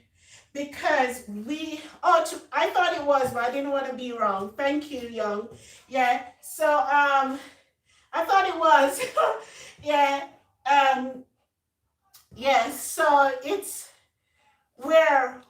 because I thought it was, but I didn't want to be wrong. Thank you, Young. Yeah, so I thought it was. Yeah, yes, so it's where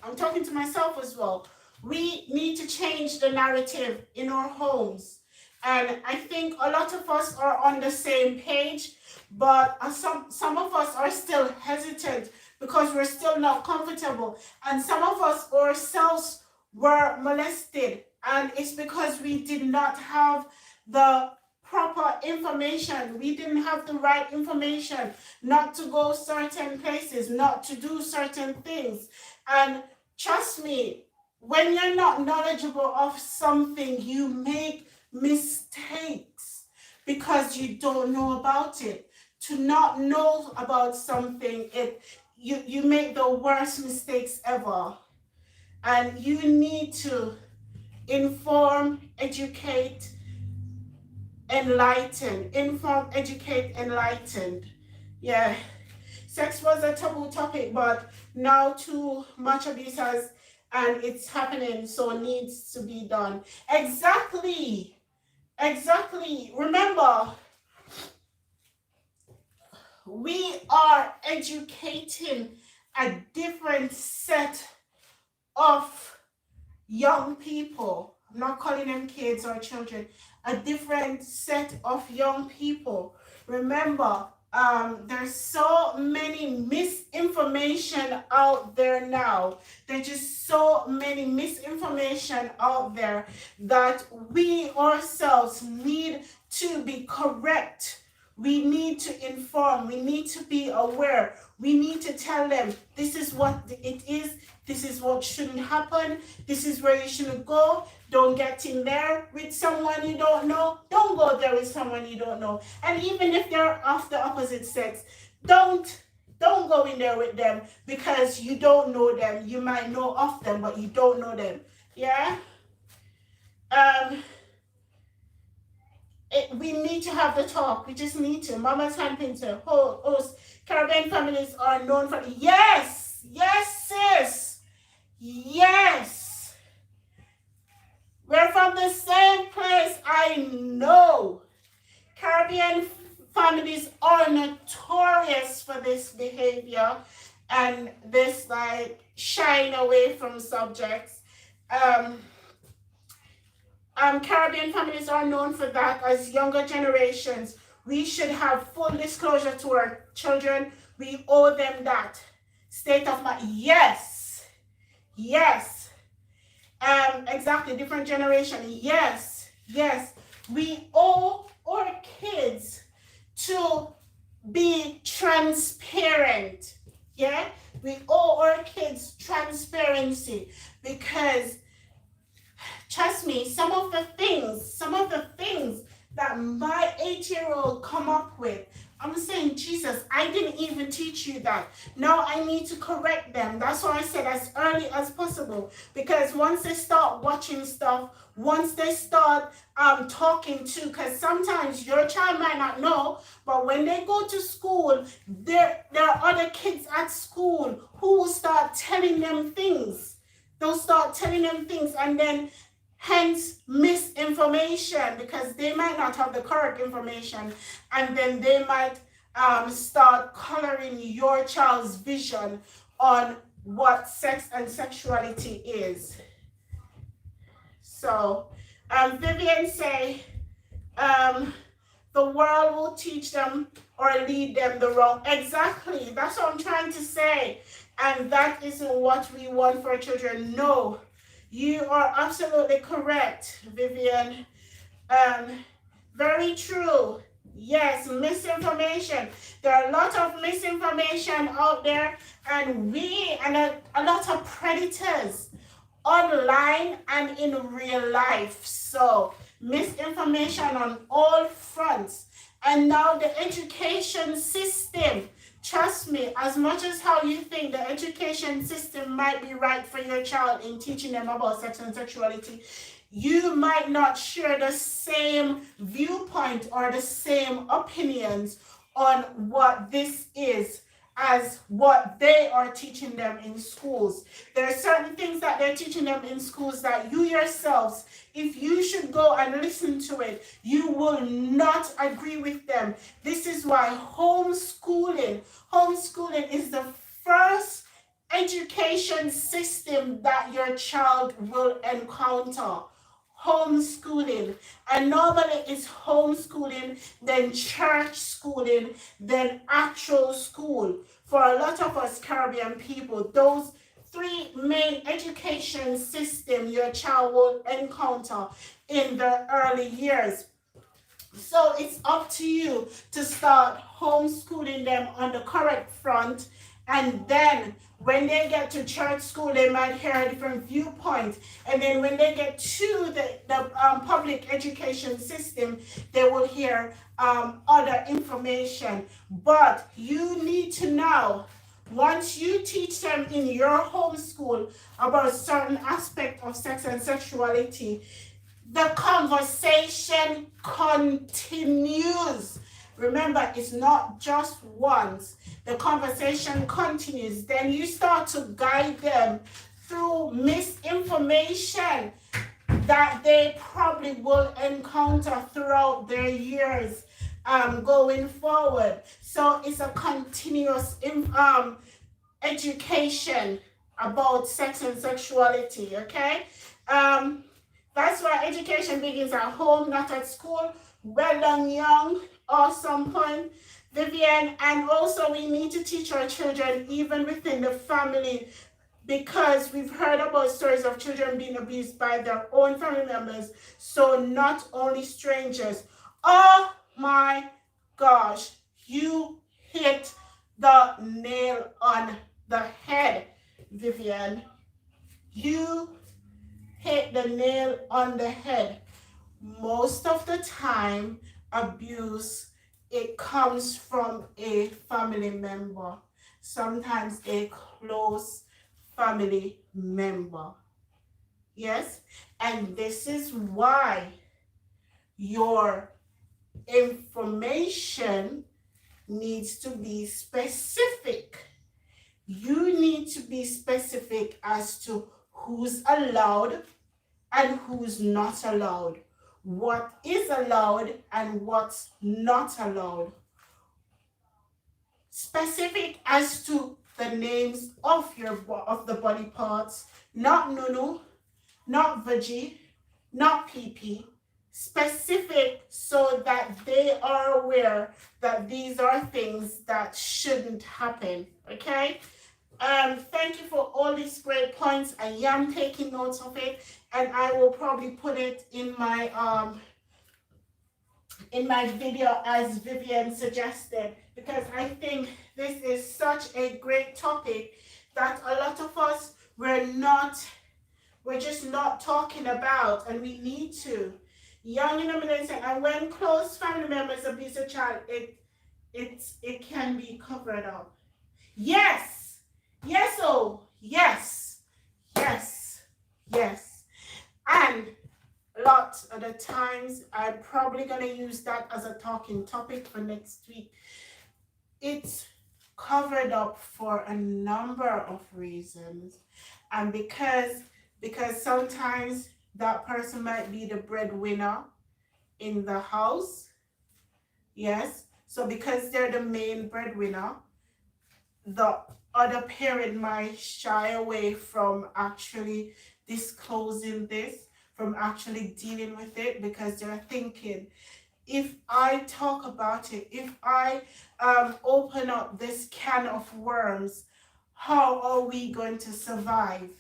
I'm talking to myself as well. We need to change the narrative in our homes. And I think a lot of us are on the same page, but some of us are still hesitant because we're still not comfortable. And some of us ourselves were molested, and it's because we did not have the proper information. We didn't have the right information not to go certain places, not to do certain things. And trust me, when you're not knowledgeable of something, you make mistakes because you don't know about it. To not know about something, you make the worst mistakes ever. And you need to inform, educate, enlighten. Inform, educate, enlightened. Yeah. Sex was a taboo topic, but now too much abuse and it's happening, so it needs to be done. Exactly. Remember, we are educating a different set of young people. I'm not calling them kids or children. A different set of young people. Remember, there's so many misinformation misinformation out there now. There's just so many misinformation out there that we ourselves need to be correct. We need to inform. We need to be aware. We need to tell them this is what it is. This is what shouldn't happen. This is where you shouldn't go. Don't get in there with someone you don't know. Don't go there with someone you don't know. And even if they're of the opposite sex, don't go in there with them because you don't know them. You might know of them, but you don't know them. Yeah. We need to have the talk. We just need to. Mama's hand painter, host. Caribbean families are known for. Yes, sis. Yes. We're from the same place. I know. Caribbean families are notorious for this behavior and this like shying away from subjects. Caribbean families are known for that. As younger generations, we should have full disclosure to our children. We owe them that state of mind. Yes. Exactly. Different generation. Yes. We owe our kids to be transparent. Yeah. We owe our kids transparency because trust me, some of the things that my 8-year-old come up with, I'm saying, Jesus, I didn't even teach you that. Now I need to correct them. That's why I said as early as possible. Because once they start watching stuff, once they start talking to, because sometimes your child might not know, but when they go to school, there are other kids at school who will start telling them things. They'll start telling them things, and then hence misinformation, because they might not have the correct information, and then they might start coloring your child's vision on what sex and sexuality is. So Vivian say the world will teach them or lead them the wrong. Exactly, that's what I'm trying to say, and that isn't what we want for our children. No, you are absolutely correct, Vivian. Very true. Yes, misinformation. There are a lot of misinformation out there, and a lot of predators online and in real life. So misinformation on all fronts. And now the education system. Trust me, as much as how you think the education system might be right for your child in teaching them about sex and sexuality, you might not share the same viewpoint or the same opinions on what this is as what they are teaching them in schools. There are certain things that they're teaching them in schools that you yourselves, if you should go and listen to it, you will not agree with them. This is why homeschooling is the first education system that your child will encounter. Homeschooling, and normally it's homeschooling, then church schooling, then actual school. For a lot of us Caribbean people, those three main education systems your child will encounter in the early years. So it's up to you to start homeschooling them on the correct front, and then when they get to church school, they might hear a different viewpoint. And then when they get to the public education system, they will hear other information. But you need to know, once you teach them in your homeschool about a certain aspect of sex and sexuality, the conversation continues. Remember, it's not just once. The conversation continues. Then you start to guide them through misinformation that they probably will encounter throughout their years going forward. So it's a continuous education about sex and sexuality, okay? That's why education begins at home, not at school. Well done, young. Awesome point. Vivian, and also we need to teach our children even within the family, because we've heard about stories of children being abused by their own family members, so not only strangers. Oh my gosh, you hit the nail on the head, Vivian. You hit the nail on the head. Most of the time, abuse, it comes from a family member, sometimes a close family member. Yes, and this is why your information needs to be specific. You need to be specific as to who's allowed and who's not allowed, what is allowed and what's not allowed. Specific as to the names of the body parts, not nunu, not veggie, not pee. Specific so that they are aware that these are things that shouldn't happen. Okay. Thank you for all these great points. I am taking notes of it, and I will probably put it in my video as Vivian suggested, because I think this is such a great topic that a lot of us we're just not talking about, and we need to. Young and adolescent, and when close family members abuse a child, it can be covered up. Yes, yes, oh, yes, yes, yes. And a lot of the times, I'm probably going to use that as a talking topic for next week. It's covered up for a number of reasons. And because sometimes that person might be the breadwinner in the house. Yes. So because they're the main breadwinner, the other parent might shy away from actually disclosing this, from actually dealing with it, because they're thinking, if I talk about it, if I open up this can of worms, how are we going to survive?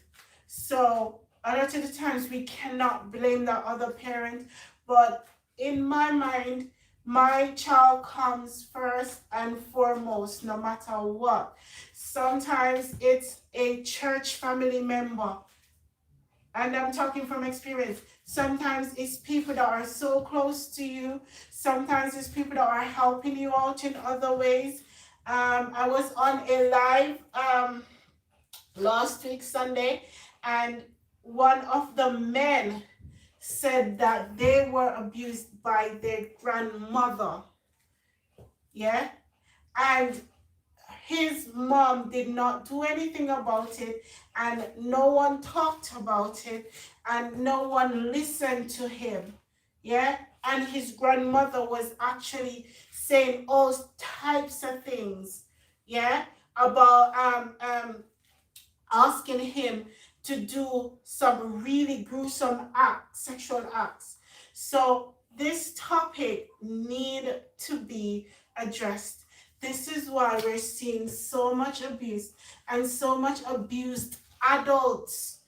So a lot of the times we cannot blame the other parent, but in my mind, my child comes first and foremost, no matter what. Sometimes it's a church family member, and I'm talking from experience. Sometimes it's people that are so close to you. Sometimes it's people that are helping you out in other ways. I was on a live last week, Sunday, and one of the men said that they were abused by their grandmother. Yeah? And his mom did not do anything about it, and no one talked about it, and no one listened to him. Yeah? And his grandmother was actually saying all types of things. Yeah? About asking him to do some really gruesome acts, sexual acts. So this topic need to be addressed. This is why we're seeing so much abuse and so much abused adults.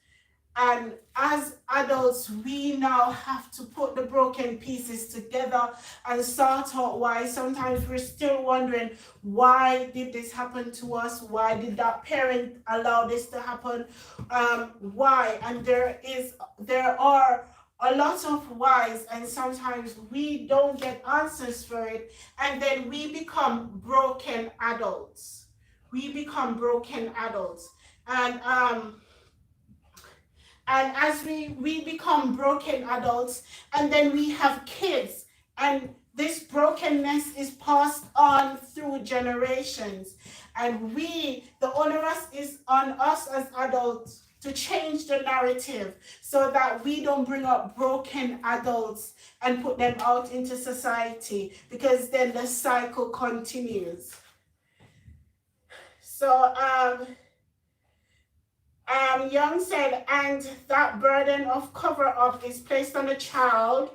And as adults, we now have to put the broken pieces together and sort out why. Sometimes we're still wondering, why did this happen to us? Why did that parent allow this to happen? Why? And there are a lot of whys, and sometimes we don't get answers for it, and then we become broken adults. We become broken adults. And as we become broken adults, and then we have kids, and this brokenness is passed on through generations, and the onus is on us as adults to change the narrative so that we don't bring up broken adults and put them out into society, because then the cycle continues. So Young said, and that burden of cover up is placed on the child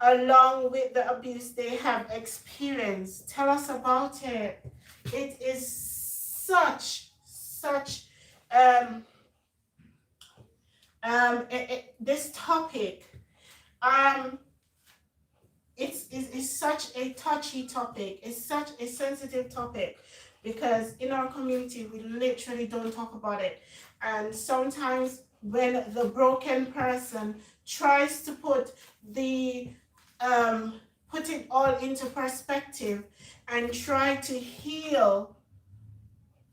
along with the abuse they have experienced. Tell us about it. It is such this topic, it's such a touchy topic. It's such a sensitive topic because in our community we literally don't talk about it. And sometimes when the broken person tries to put it all into perspective and try to heal,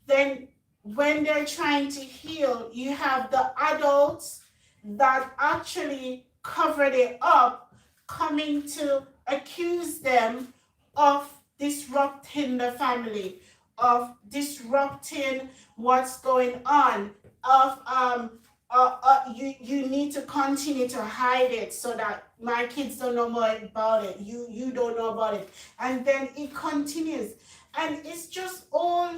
then when they're trying to heal, you have the adults that actually covered it up coming to accuse them of disrupting the family, of disrupting what's going on, of you need to continue to hide it so that my kids don't know more about it. You don't know about it, and then it continues, and it's just all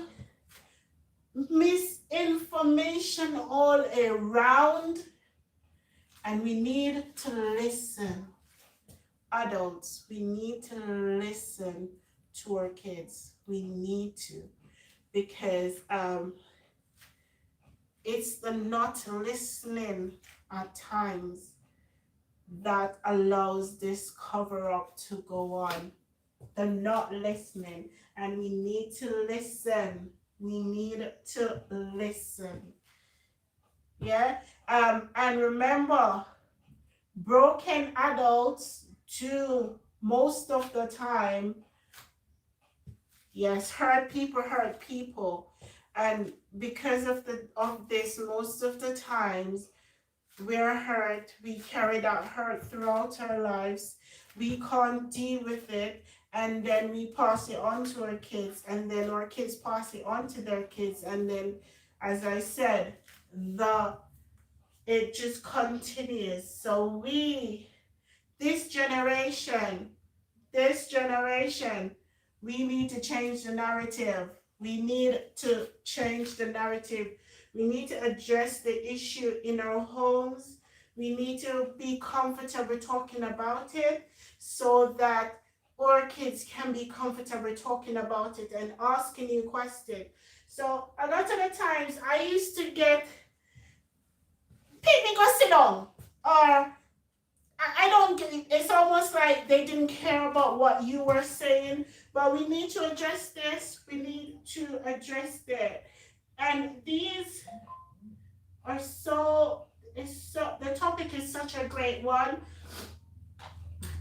misinformation all around, and we need to listen. Adults, we need to listen to our kids. We need to, because it's the not listening at times that allows this cover up to go on. The not listening, and we need to listen. We need to listen. Yeah. And remember, broken adults do most of the time, yes, hurt people. And because of this, most of the times we're hurt. We carry that hurt throughout our lives. We can't deal with it, and then we pass it on to our kids, and then our kids pass it on to their kids, and then, as I said, it just continues. So this generation, we need to change the narrative. We need to change the narrative. We need to address the issue in our homes. We need to be comfortable talking about it so that our kids can be comfortable talking about it and asking you questions. So a lot of the times I used to get, "Pick me, go sit down," or I don't get it. It's almost like they didn't care about what you were saying. But we need to address this. We need to address that. And these are the topic is such a great one.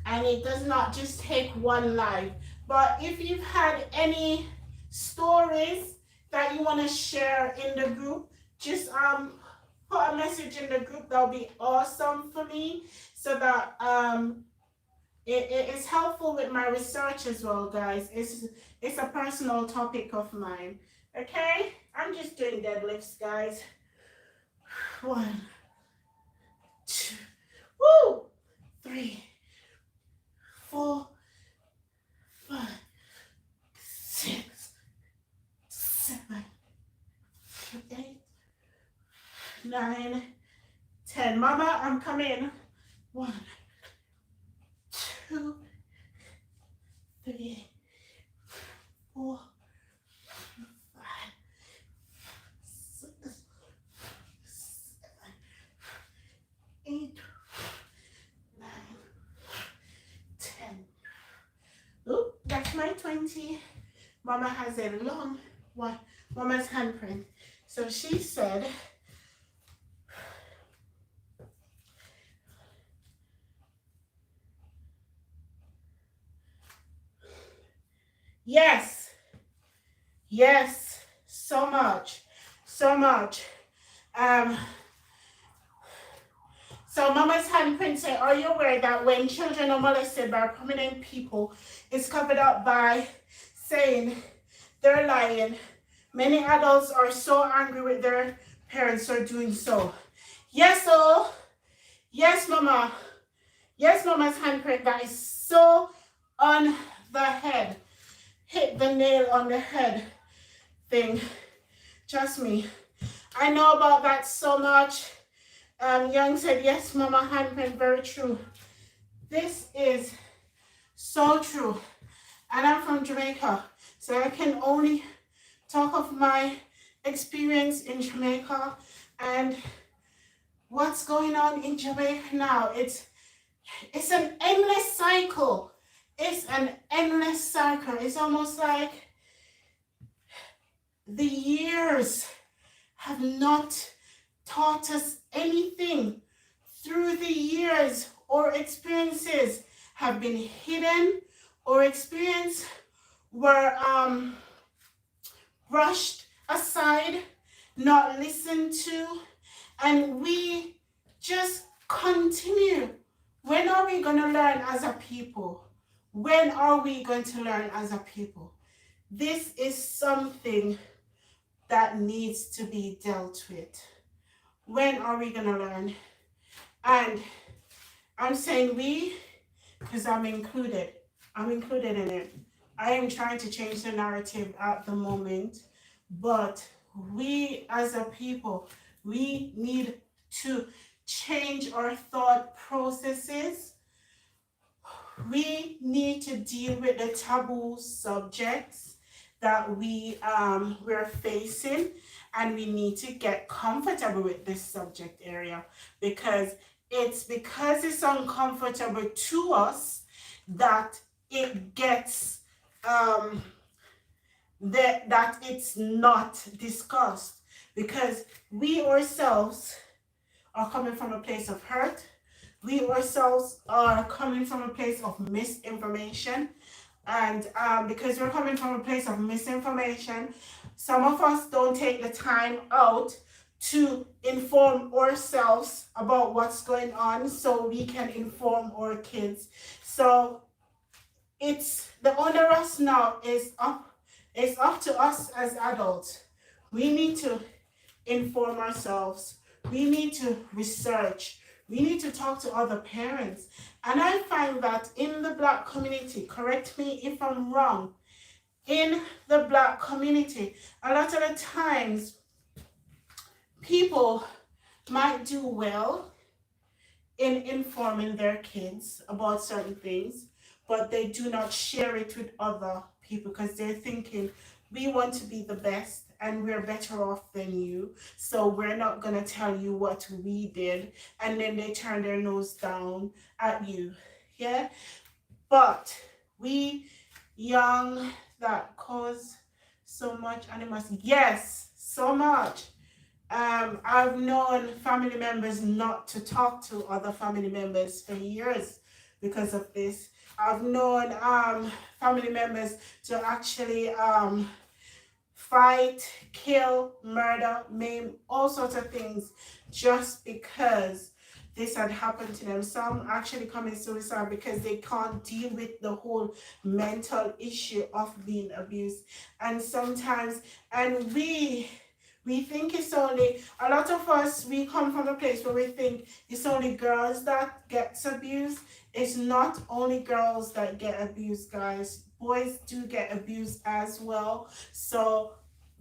And it does not just take one live. But if you've had any stories that you want to share in the group, just put a message in the group. That'll be awesome for me, so that it is helpful with my research as well, guys. It's a personal topic of mine. Okay, I'm just doing deadlifts, guys. 1, 2, 3, 4, 5, 6, 7, 8, 9, 10. Mama, I'm coming. 1, 2, 3, 4, 5, 6, 7, 8, 9, 10. Oh, that's my 20. Mama has a long one. Mama's handprint. So she said, yes, so much. So Mama's handprint said, "Are you aware that when children are molested by prominent people, it's covered up by saying they're lying? Many adults are so angry with their parents for doing so." Yes, oh, yes, Mama. Yes, Mama's handprint. That is so on the head. Hit the nail on the head thing. Trust me. I know about that so much. Young said, "Yes, Mama, handprint, very true." This is so true. And I'm from Jamaica, so I can only talk of my experience in Jamaica and what's going on in Jamaica now. It's an endless cycle. It's an endless cycle. It's almost like the years have not taught us anything. Through the years, our experiences have been hidden, or experience were brushed aside, not listened to, and we just continue. When are we going to learn as a people? When are we going to learn as a people? This is something that needs to be dealt with. When are we going to learn? And I'm saying we, because I'm included. I'm included in it. I am trying to change the narrative at the moment, but we as a people, we need to change our thought processes. We need to deal with the taboo subjects that we're facing, and we need to get comfortable with this subject area, because it's uncomfortable to us that it gets that it's not discussed, because we ourselves are coming from a place of hurt. We ourselves are coming from a place of misinformation, and because we're coming from a place of misinformation, some of us don't take the time out to inform ourselves about what's going on so we can inform our kids. So it's the onus now is up to us as adults. We need to inform ourselves. We need to research. We need to talk to other parents. And I find that in the Black community, correct me if I'm wrong, in the Black community, a lot of the times people might do well in informing their kids about certain things, but they do not share it with other people because they're thinking, we want to be the best and we're better off than you, so we're not going to tell you what we did. And then they turn their nose down at you. Yeah? But we young that cause so much animosity. Yes, so much. I've known family members not to talk to other family members for years because of this. I've known family members to actually fight, kill, murder, maim, all sorts of things just because this had happened to them. Some actually commit suicide because they can't deal with the whole mental issue of being abused. And sometimes, and we think it's only, a lot of us, we come from a place where we think it's only girls that gets abused. It's not only girls that get abused, guys. Boys do get abused as well. So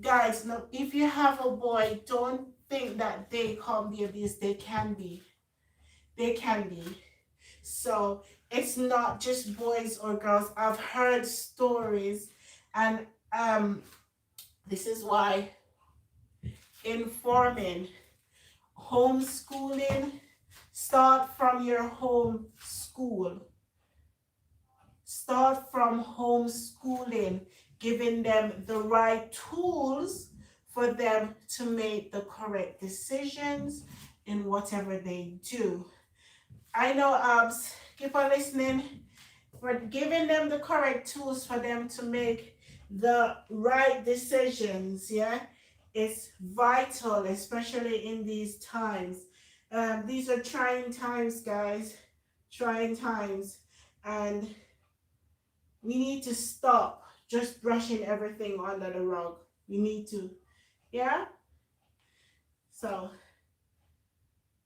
guys, now if you have a boy, don't think that they can't be abused. They can be. They can be. So it's not just boys or girls. I've heard stories, and this is why informing, homeschooling, start from your home school. Start from homeschooling, giving them the right tools for them to make the correct decisions in whatever they do. I know, Abs, keep on listening. We're giving them the correct tools for them to make the right decisions, yeah? It's vital, especially in these times. These are trying times, guys. Trying times. And we need to stop just brushing everything under the rug. We need to, yeah? So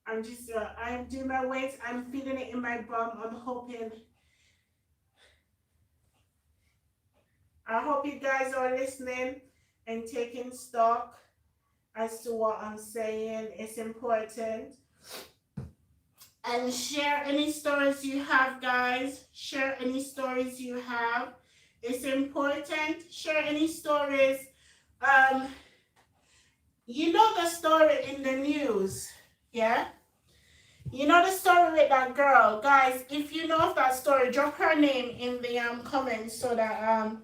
I'm doing my weights. I'm feeling it in my bum. I hope you guys are listening and taking stock as to what I'm saying. It's important. And share any stories you have, guys. Share any stories you have. It's important. Share any stories. Um, you know the story in the news, yeah? You know the story with that girl, guys. If you know of that story, drop her name in the comments so that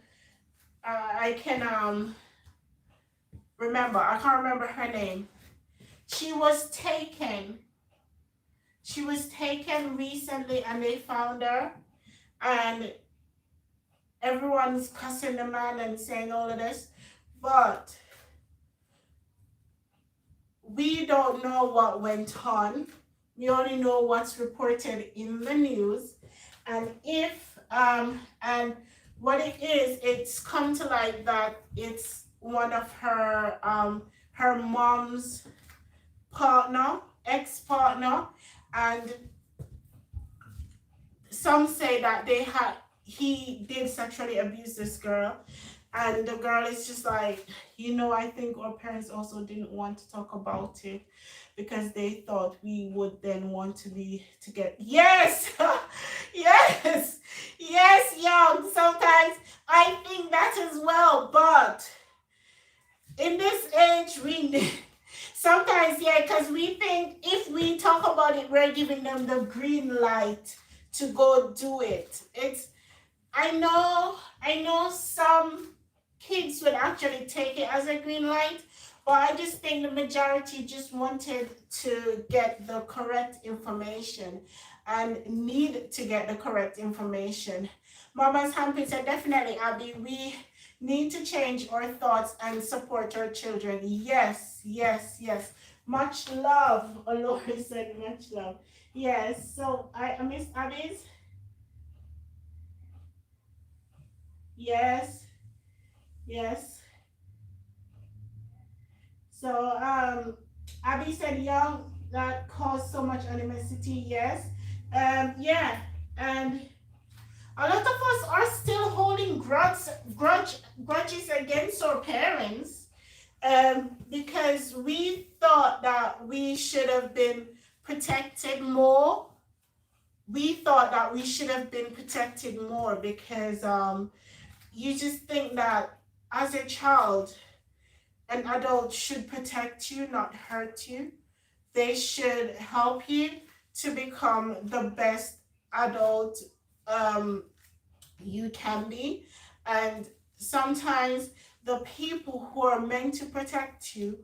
I can remember. I can't remember her name. She was taken. She was taken recently, and they found her, and everyone's cussing the man and saying all of this, but we don't know what went on. We only know what's reported in the news. And if and what it is, it's come to light that it's one of her mom's partner, ex-partner, and some say that he did sexually abuse this girl, and the girl is just like, I think our parents also didn't want to talk about it because they thought we would then want to be together. Yes. Yes, yes, young. Sometimes I think that as well, but in this age we sometimes, yeah, because we think if we talk about it, we're giving them the green light to go do it. I know some kids would actually take it as a green light, but I just think the majority just wanted to get the correct information and need to get the correct information. Mama's Hampton said, definitely, Abby, we need to change our thoughts and support our children. Yes, yes, yes. Much love. Olori said much love. Yes, so I miss Abby's. Yes, yes. So Abby said young that caused so much animosity. Yes. Yeah. And a lot of us are still holding grudges against our parents because we thought that we should have been protected more. We thought that we should have been protected more because you just think that as a child, an adult should protect you, not hurt you. They should help you to become the best adult you can be. And sometimes the people who are meant to protect you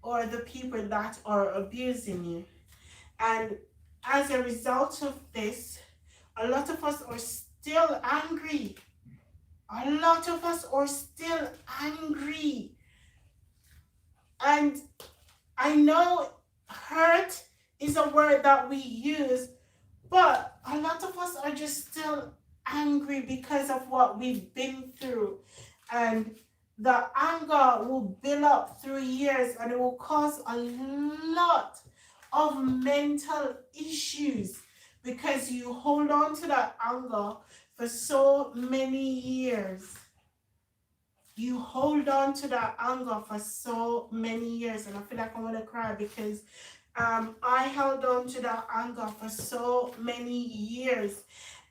are the people that are abusing you. And as a result of this, a lot of us are still angry. A lot of us are still angry. And I know hurt is a word that we use, but a lot of us are just still angry because of what we've been through. And the anger will build up through years and it will cause a lot of mental issues because you hold on to that anger for so many years. You hold on to that anger for so many years, and I feel like I want to cry because I held on to that anger for so many years.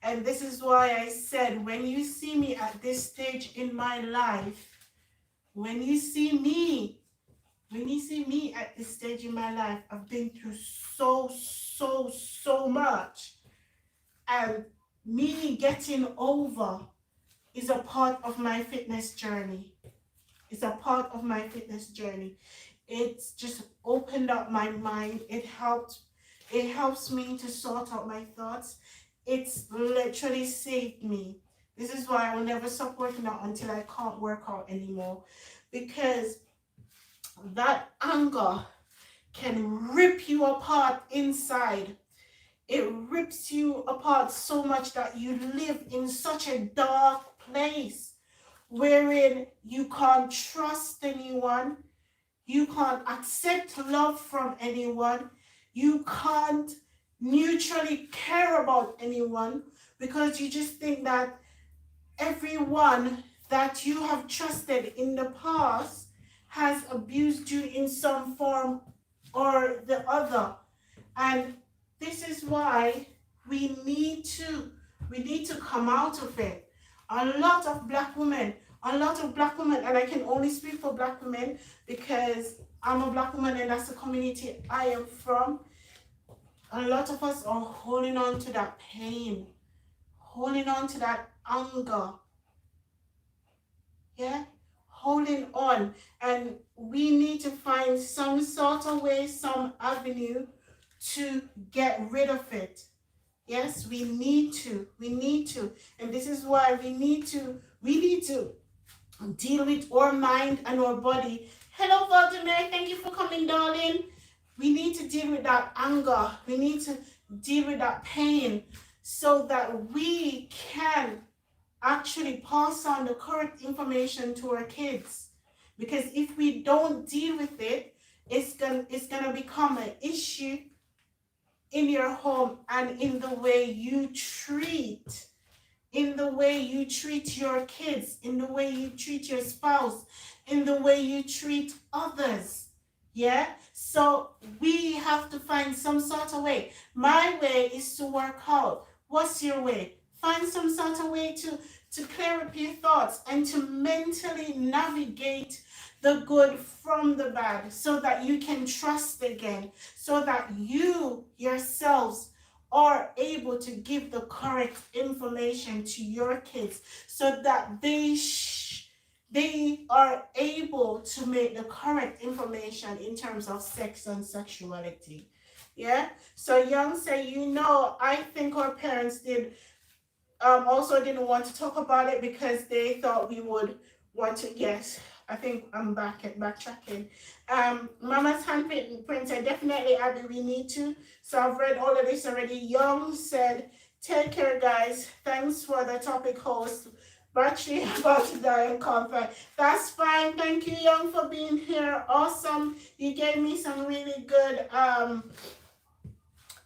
And this is why I said, when you see me at this stage in my life, when you see me at this stage in my life, I've been through so much. And me getting over is a part of my fitness journey. It's a part of my fitness journey. It's just opened up my mind. It helps me to sort out my thoughts. It's literally saved me. This is why I will never stop working out until I can't work out anymore. Because that anger can rip you apart inside. It rips you apart so much that you live in such a dark place wherein you can't trust anyone, you can't accept love from anyone, you can't neutrally care about anyone because you just think that everyone that you have trusted in the past has abused you in some form or the other. And This is why we need to come out of it. A lot of black women, and I can only speak for black women because I'm a black woman and that's the community I am from. A lot of us are holding on to that pain, holding on to that anger, yeah, holding on, and we need to find some sort of way, some avenue to get rid of it. Yes, we need to, and this is why we need to deal with our mind and our body. Hello, Vladimir, thank you for coming, darling. We need to deal with that anger. We need to deal with that pain so that we can actually pass on the correct information to our kids. Because if we don't deal with it, it's gonna become an issue in your home and in the way you treat your kids, in the way you treat your spouse, in the way you treat others. Yeah? So we have to find some sort of way. My way is to work out. What's your way? Find some sort of way to clear up your thoughts and to mentally navigate the good from the bad so that you can trust again, so that you yourselves are able to give the correct information to your kids so that they are able to make the correct information in terms of sex and sexuality. Yeah. So Young say, I think our parents did also didn't want to talk about it because they thought we would want to. Yes, I think I'm backtracking. Mama's handprint said, definitely, Abby, we need to. So I've read all of this already. Young said, take care, guys. Thanks for the topic host. Battery about to die in comfort. That's fine. Thank you, Young, for being here. Awesome. You gave me some really good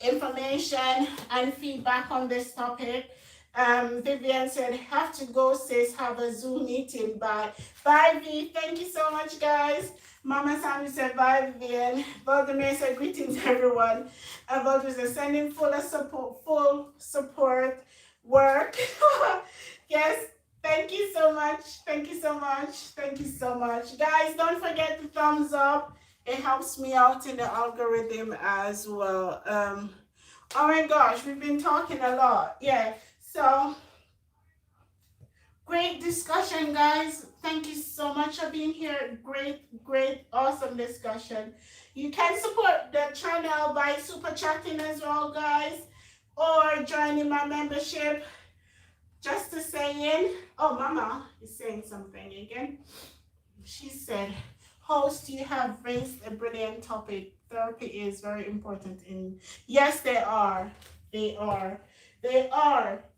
information and feedback on this topic. Vivian said, have to go, sis, have a Zoom meeting. Bye. Bye, V. Thank you so much, guys. Mama Sammy said, bye, Vivian. Valdemir said, greetings, everyone. And Valdemir said, sending full support work. Yes, thank you so much. Thank you so much. Thank you so much. Guys, don't forget to thumbs up. It helps me out in the algorithm as well. Oh my gosh, we've been talking a lot. Yeah. So, great discussion, guys. Thank you so much for being here. Great, awesome discussion. You can support the channel by super chatting as well, guys, or joining my membership. Just to say in. Oh, Mama is saying something again. She said, host, you have raised a brilliant topic. Therapy is very important yes, they are.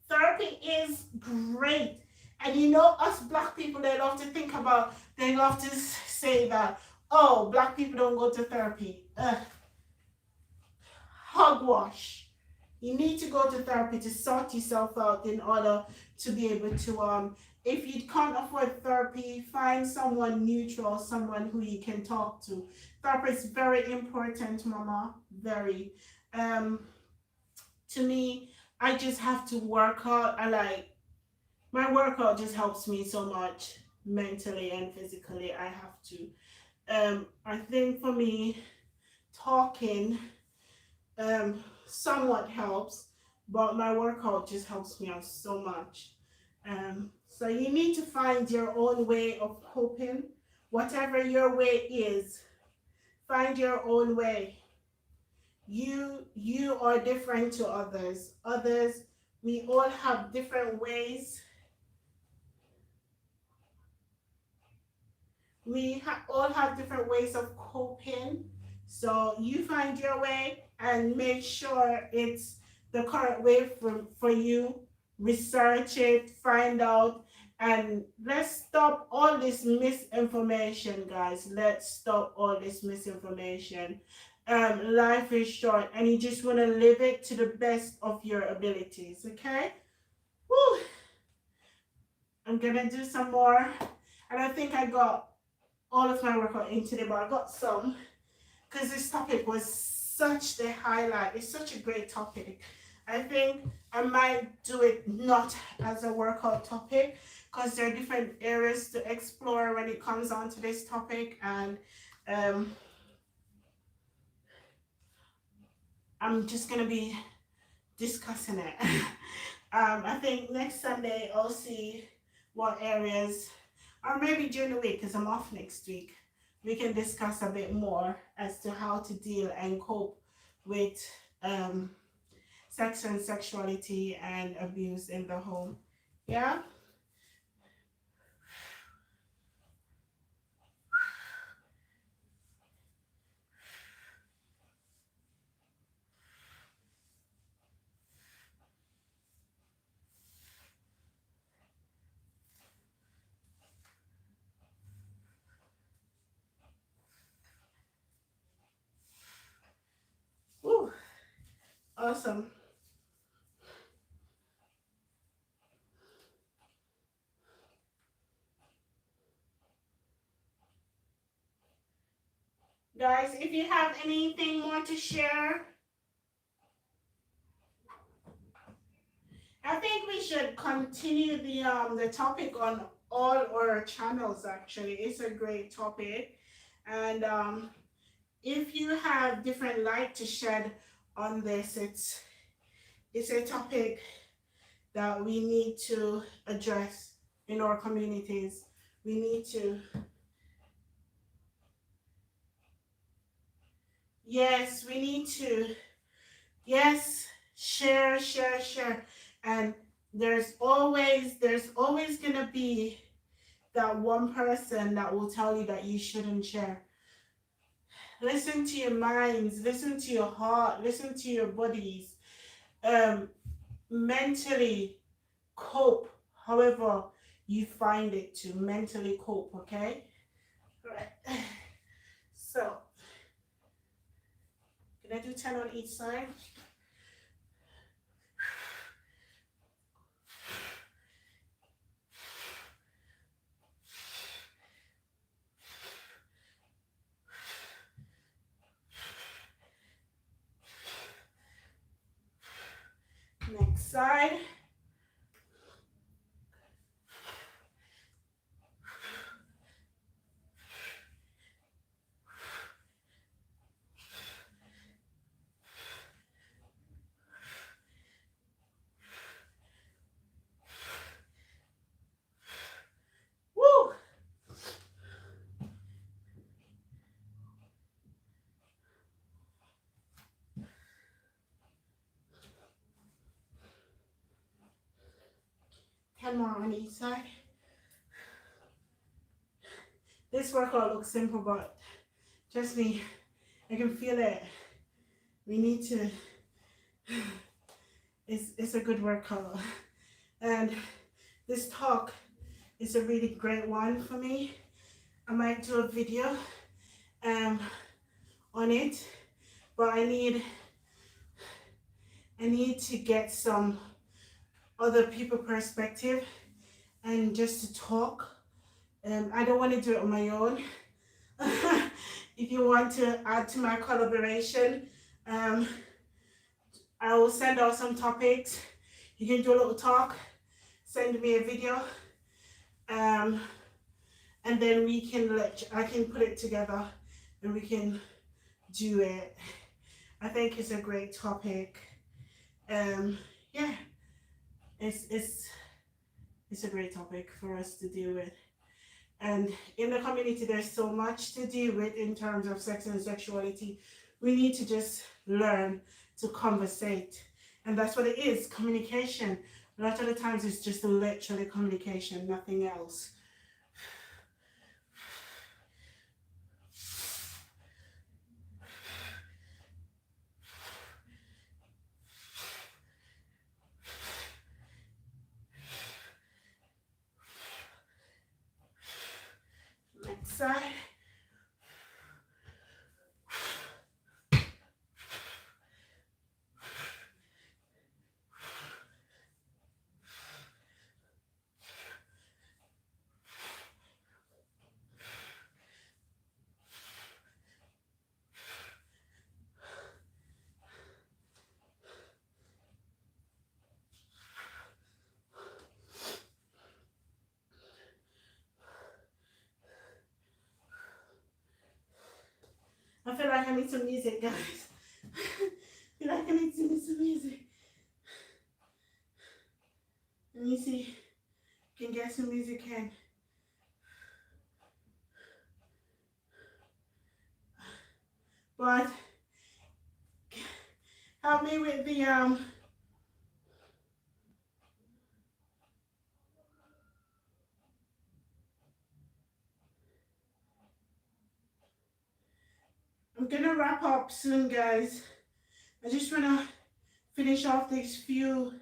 Therapy is great. And us black people, they love to say that, oh, black people don't go to therapy. Hogwash. You need to go to therapy to sort yourself out in order to be able to, if you can't afford therapy, find someone neutral, someone who you can talk to. Therapy is very important, Mama, very. To me, I just have to work out. My workout just helps me so much mentally and physically. I have to. I think for me, talking somewhat helps, but my workout just helps me out so much. So you need to find your own way of coping. Whatever your way is, find your own way. You are different to others. We all have different ways. All have different ways of coping. So you find your way and make sure it's the correct way for you. Research it, find out, and let's stop all this misinformation, guys. Let's stop all this misinformation. Life is short and you just want to live it to the best of your abilities, okay? Woo! I'm gonna do some more, and I think I got all of my workout in today, but I got some because this topic was such the highlight. It's such a great topic. I think I might do it not as a workout topic because there are different areas to explore when it comes on to this topic, and I'm just gonna be discussing it. I think next Sunday I'll see what areas, or maybe during the week because I'm off next week, we can discuss a bit more as to how to deal and cope with sex and sexuality and abuse in the home. Yeah. Woo. Awesome. Guys, if you have anything more to share, I think we should continue the topic on all our channels. Actually, it's a great topic, and if you have different light to shed on this, it's a topic that we need to address in our communities. We need to, yes, we need to, yes, share, share, share. And there's always gonna be that one person that will tell you that you shouldn't share. Listen to your minds, listen to your heart, listen to your bodies. Mentally cope however you find it to mentally cope, okay? All right. So, can I do 10 on each side? Next side. Woo! Ten more on each side. This workout looks simple, but trust me, I can feel it. We need to, it's a good workout. And this talk is a really great one for me. I might do a video on it, but I need to get some other people perspective and just to talk. I don't want to do it on my own. If you want to add to my collaboration, I will send out some topics. You can do a little talk, send me a video, and then I can put it together and we can do it. I think it's a great topic. Yeah, it's a great topic for us to deal with. And in the community, there's so much to deal with in terms of sex and sexuality. We need to just learn to conversate. And that's what it is, communication. A lot of the times it's just literally communication, nothing else. Next side. feel like I need some music, guys. I feel like I need some music. Let me see if I can get some music in. But help me with the I'm gonna wrap up soon, guys. I just wanna finish off these few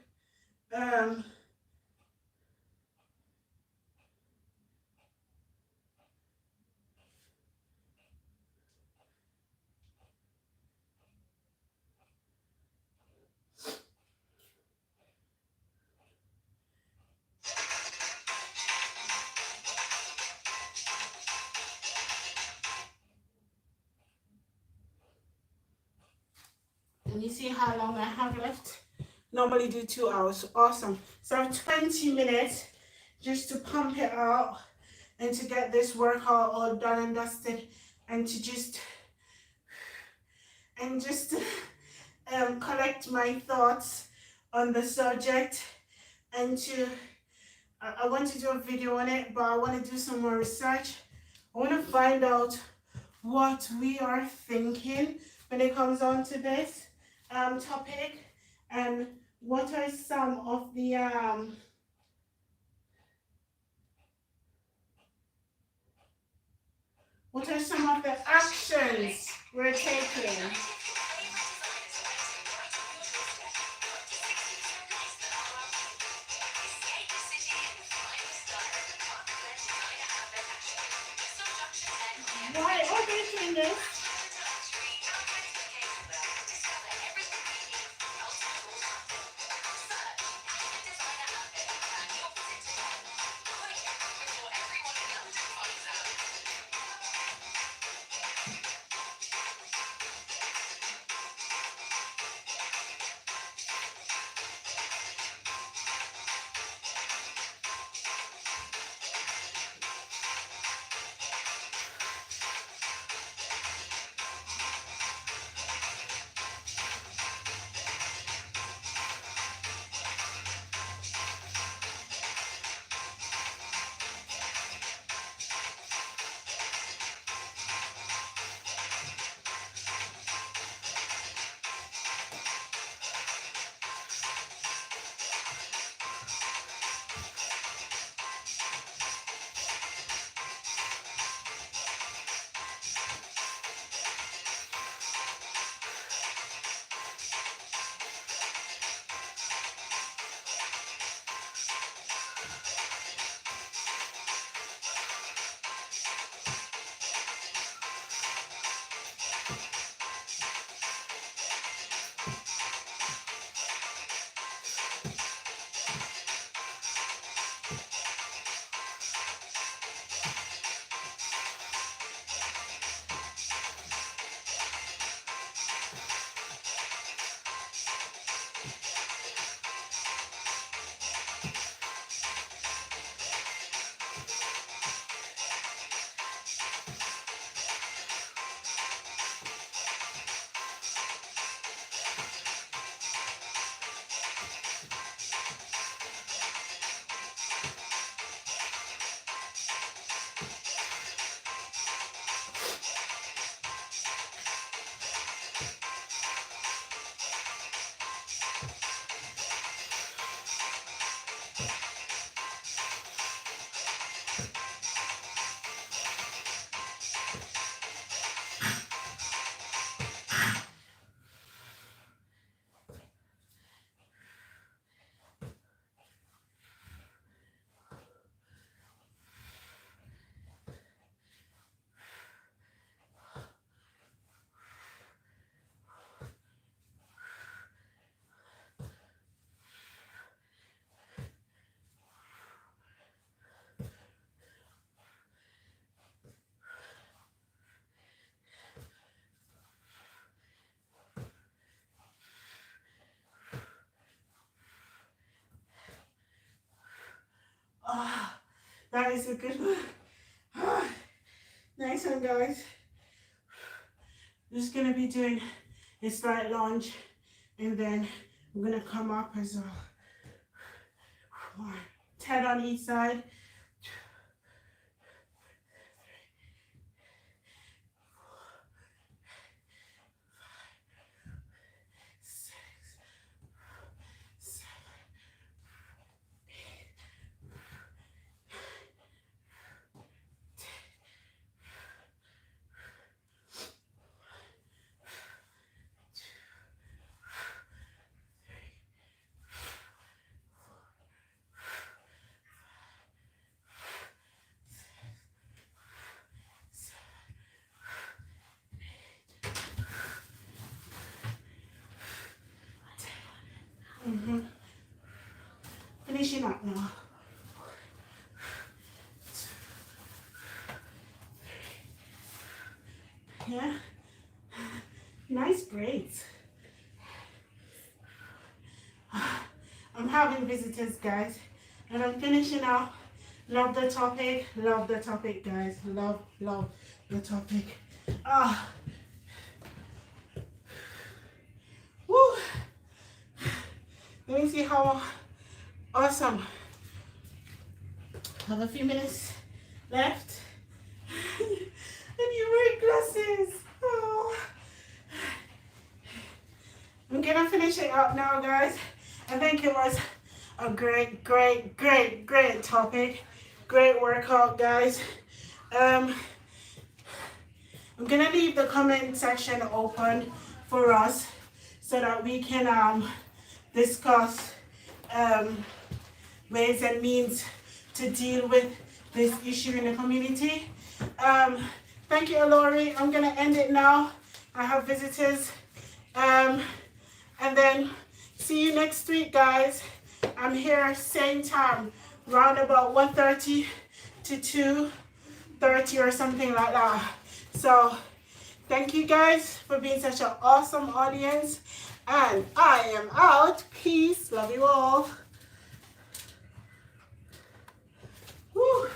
let me see how long I have left. Normally do 2 hours. Awesome. So I have 20 minutes just to pump it out and to get this workout all done and dusted and to just collect my thoughts on the subject and to I want to do a video on it, but I want to do some more research. I want to find out what we are thinking when it comes on to this topic, and what are some of the actions we're taking. Why are they doing this? Ah, that is a good one. Ah, nice one, guys. just gonna be doing a slight lunge, and then I'm gonna come up as well. 10 on each side. 7. Finishing up now. Yeah, nice braids. I'm having visitors, guys, and I'm finishing up. Love the topic, guys. Love the topic. Woo. Let me see how awesome. Have a few minutes left. And you wear glasses. Oh. I'm gonna finish it up now, guys. I think it was a great topic. Great workout, guys. I'm gonna leave the comment section open for us so that we can discuss ways and means to deal with this issue in the community. Thank you, Lori. I'm gonna end it now. I have visitors. And then see you next week, guys. I'm here same time, round about 1:30 to 2:30 or something like that. So thank you guys for being such an awesome audience. And I am out. Peace. Love you all. Woo.